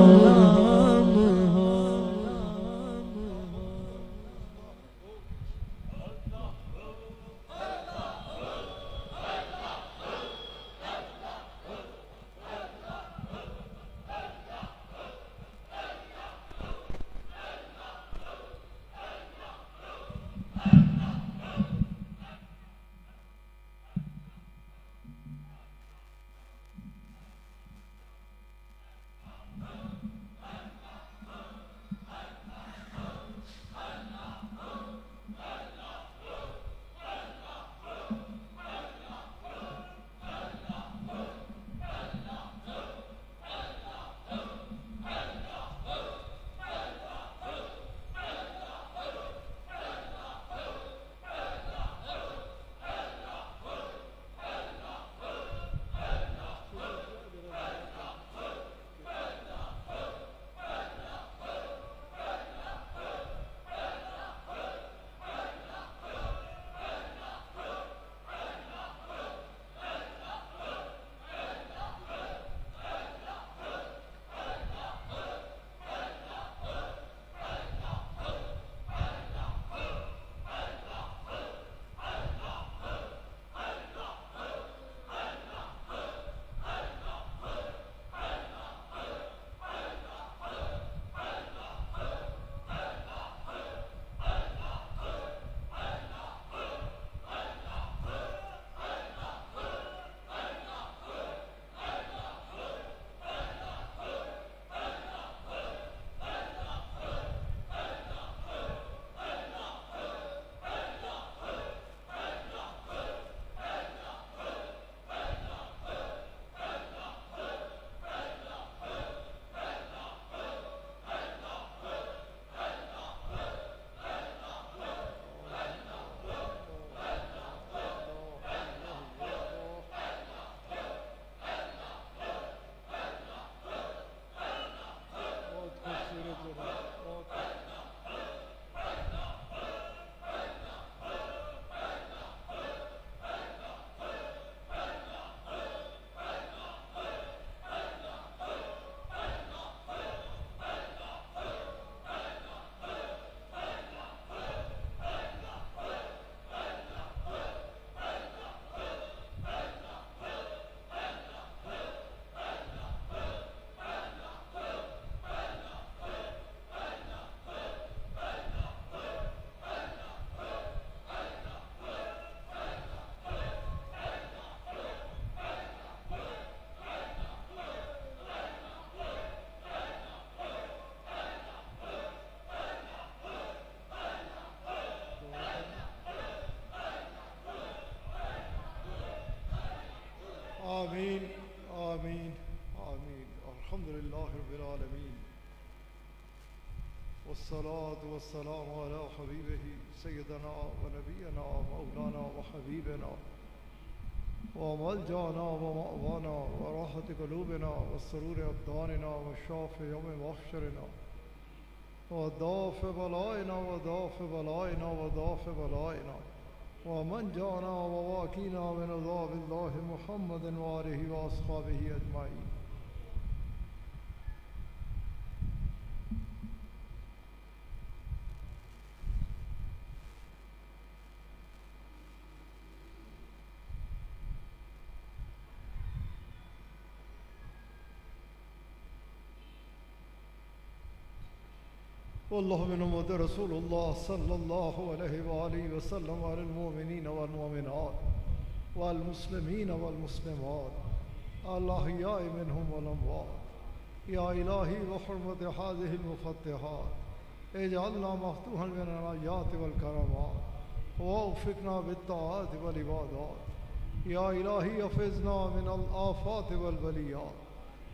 والصلاة والسلام على حبيبه سيدنا ونبينا مولانا وحبيبنا وملجانا ومأوانا وراحة قلوبنا والسرور أبداننا والشافي يوم محشرنا ودافع بلائنا ودافع بلائنا ودافع بلائنا ومن جانا وواكينا من عذاب الله محمد وآله وأصحابه أجمعين. والله من محمد رسول الله صلى الله عليه وآله وسلم على المؤمنين والمؤمنات والمسلمين والمسلمات الأحياء منهم والأموات. يا إلهي بحرمة هذه المفتحات اجعلنا مفتوحا من الآيات والكرامات ووفقنا بالطاعات والعبادات. يا إلهي احفظنا من الآفات والبليات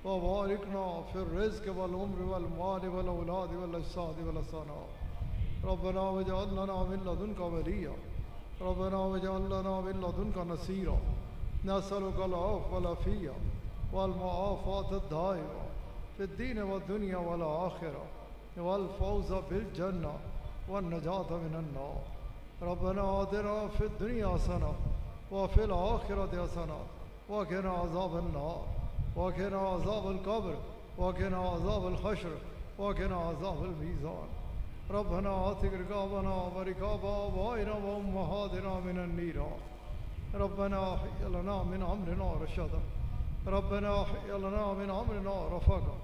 وباركنا في الرزق والعمر والمال والأولاد والأجساد والحسنات. ربنا واجعل لنا من لدنك وليا ربنا واجعل لنا من لدنك نصيرا. نسألك العفو والعافية والمعافاة الدائمة في الدين والدنيا والآخرة والفوز بالجنة والنجاة من النار. ربنا آتنا في الدنيا حسنة وفي الآخرة حسنة وقنا عذاب النار وقنا عذاب القبر وقنا عذاب الحشر وقنا عذاب الميزان. ربنا آتك رقابنا ورقاب آبائنا وأمهاتنا من النيران. ربنا أحيي لنا من أمرنا رشدا ربنا أحيي لنا من أمرنا رفقا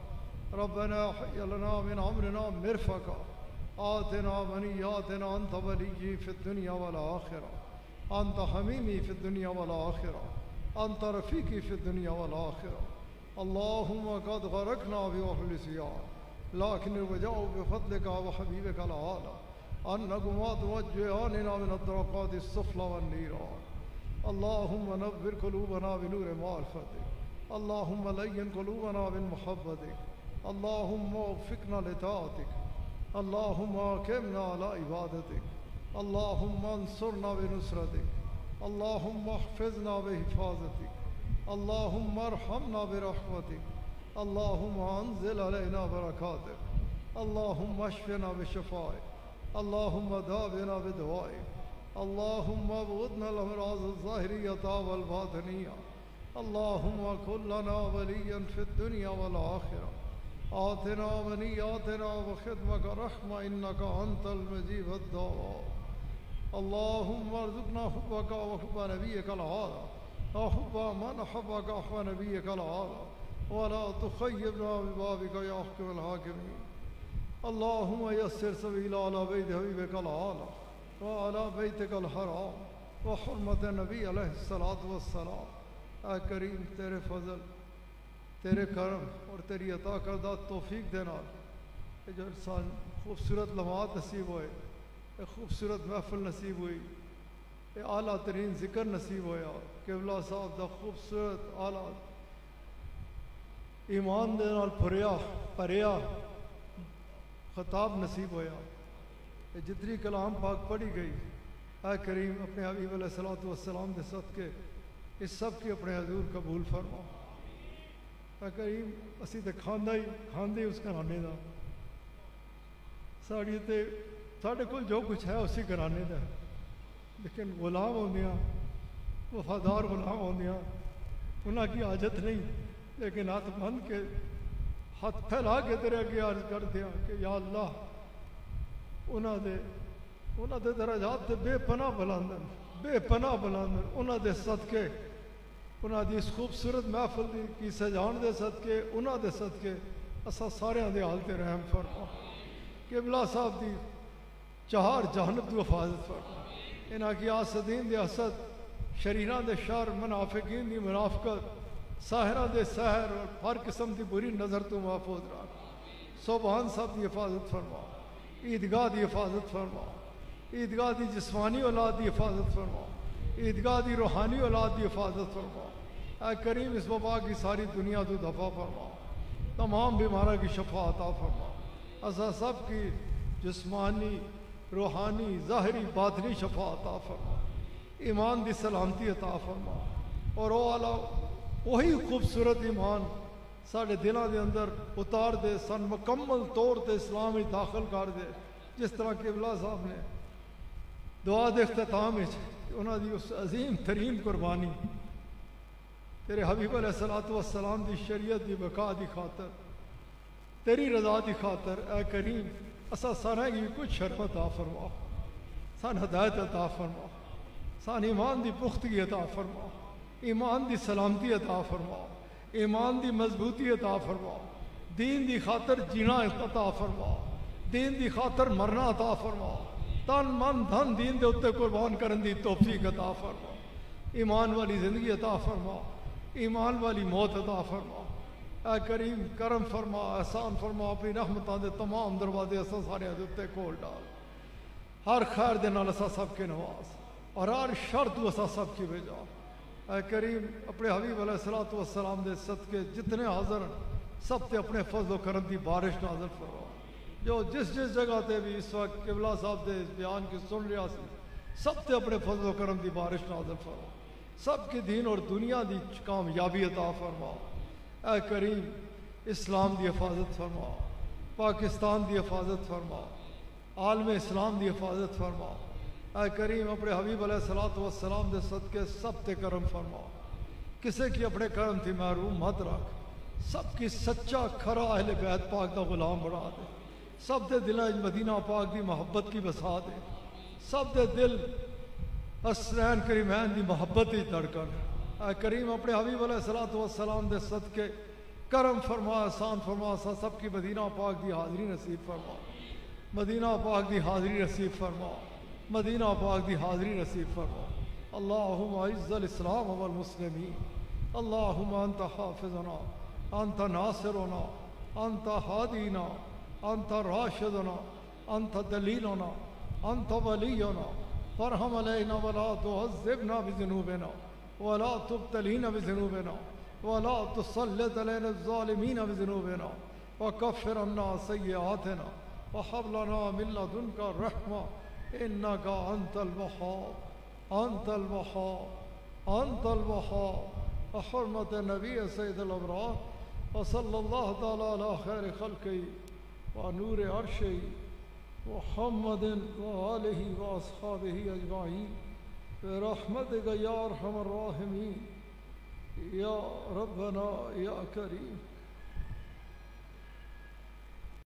ربنا أحيي لنا من أمرنا مرفقا. آتنا منياتنا أنت وليي في الدنيا والآخرة أنت حميمي في الدنيا والآخرة أنت رفيقي في الدنيا والآخرة. اللهم قد غرقنا بوحل السيان لكن الوجاء بفضلك وحبيبك الأعلى أنكما توجهاننا من الطرقات السفلى والنيران. اللهم نور قلوبنا بنور معرفتك اللهم لين قلوبنا بالمحبتك اللهم وفقنا لطاعتك اللهم أقمنا على عبادتك اللهم انصرنا بنصرتك اللهم احفظنا بحفاظتك اللهم ارحمنا برحمتك اللهم انزل علينا بركاتك اللهم اشفنا بشفائك اللهم داونا بدوائك اللهم ابعدنا الامراض الظاهرية والباطنية اللهم كن لنا وليا في الدنيا والآخرة. آتنا منياتنا وخدمك رحمة إنك أنت المجيب الدعاء. اللهم ارزقنا حبك وحب نبيك العالى وحب من حبك وحب نبيك العالى ولا تخيبنا ببابك يا أحكم الحاكمين. اللهم يسر سبيل على بيت حبيبك العالى وعلى بيتك الحرام وحرمة النبي علیہ الصلاۃ والسلام. اے کریم تیرے فضل تیرے کرم اور تیری عطا کردہ توفیق دینا کہ جو انسان خوبصورت لمحات نصیب ہوئے خوبصورت محفل نصیب ہوئی اعلیٰ ترین ذکر نصیب ہویا قبلہ صاحب دا خوبصورت اعلیٰ ایمان دے نال پریا خطاب نصیب ہویا جتنی کلام پاک پڑھی گئی اے کریم اپنے حبیب علیہ الصلوۃ والسلام دے صدقے اس سب کی اپنے حضور قبول فرما. اے کریم اسی تے کھاندے اس گھرانے دا ساڑھے کول جو کچھ ہے اسی گھرانے دا لیکن غلام ہوندیاں وفادار غلام ہوندیاں انہاں کی حاجت نہیں لیکن ہاتھ بند کے ہاتھ پھیلا کے تیرے اگے عرض کر دیا کہ یا اللہ انہاں دے درجات تے بے پناہ بلندن انہاں دے صدقے انہاں دی اس خوبصورت محفل دی کی سجان دے صدقے انہاں دے صدقے اساں سارے دے حال تے رحم فرما. قبلہ صاحب دی چہار جہنم دی حفاظت فرما. انہاں کی حاسدین دے حسد شریراں دے شر منافقین دی منافقت ساحراں دے سحر اور ہر قسم دی بری نظر تو محفوظ رکھ. سبحان صاحب دی حفاظت فرما عیدگاہ دی حفاظت فرما عیدگاہ دی جسمانی اولاد دی حفاظت فرما عیدگاہ دی روحانی اولاد دی حفاظت فرما. اے کریم اس وبا کی ساری دنیا تو دفع فرما تمام بیماروں کی شفا عطا فرما. اسا سب کی جسمانی روحانی ظاہری باطنی شفا عطا فرما، ایمان دی سلامتی عطا فرما، اور او اعلیٰ وہی خوبصورت ایمان ساڑھے دلوں دے اندر اتار دے، سن مکمل طور تے اسلام میں داخل کر دے، جس طرح قبلہ صاحب نے دعا دے اختتام انہاں دی اس عظیم ترین قربانی تیرے حبیب علیہ الصلوۃ والسلام دی شریعت دی بقا دی خاطر، تیری رضا دی خاطر اے کریم اسا سارا کی کچھ شرف عطا فرما، سان ہدایت عطا فرما، سان ایمان دی پختگی عطا فرما، ایمان دی سلامتی عطا فرما، ایمان دی مضبوطی عطا فرما، دین دی خاطر جینا عطا فرما، دین دی خاطر مرنا عطا فرما، تن من دھن دین دے اتے قربان کرن دی توفیق عطا فرما، ایمان والی زندگی عطا فرما، ایمان والی موت عطا فرما، اے کریم کرم فرما، احسان فرما، اپنی رحمتاں دے تمام دروازے اساں سارے دے اتے کھول ڈال، ہر خیر دے نال اساں سب کے نواز، اور ہر شر تو اساں سب کی بجا، اے کریم اپنے حبیب علیہ الصلوۃ والسلام دے صدقے جتنے حاضر سب تے اپنے فضل و کرم دی بارش نازل فرما، جو جس جگہ تے بھی اس وقت قبلہ صاحب دے بیان کی سن رہا سی سب تے اپنے فضل و کرم دی بارش نازل فرما، سب کے دین اور دنیا دی کامیابی عطا فرما، اے کریم اسلام دی حفاظت فرما، پاکستان دی حفاظت فرما، عالم اسلام دی حفاظت فرما، اے کریم اپنے حبیب علیہ الصلوۃ والسلام دے صدقے سب تے کرم فرما، کسے کی اپنے کرم تھی محروم مت رکھ، سب کی سچا کھرا اہل بیت پاک دا غلام بنا دے، سب دے دلیں مدینہ پاک دی محبت کی بسا دے، سب دے دل حسنین کریمین دی محبت ہی دھڑکن، اے کریم اپنے حبیب علیہ الصلوۃ والسلام دے صدقے کرم فرما، احسان فرما، سب کی مدینہ پاک دی حاضری نصیب فرما، مدینہ پاک دی حاضری نصیب فرما، مدینہ پاک دی حاضری نصیب فرما، اللہم اعز الاسلام والمسلمین، اللہم انت حافظنا، انت ناصرنا، انت ہادینا، انت راشدنا، انت دلیلنا، انت ولینا، فرحم علینا ولا تعذبنا بذنوبنا ولا تبتلینا بذنوبنا ولا تسلط علینا الظالمین بذنوبنا وکفر عنا سیئاتنا وہب لنا من لدنک رحمہ انک انت الوہاب انت الوہاب انت الوہاب وحرمت نبی سید الابرار وصلی اللہ تعالی علی خیر خلقی ونور عرشی محمد وآلہ واصحابہ اجمعین برحمتک یا ارحم الراحمین یا ربنا یا کریم.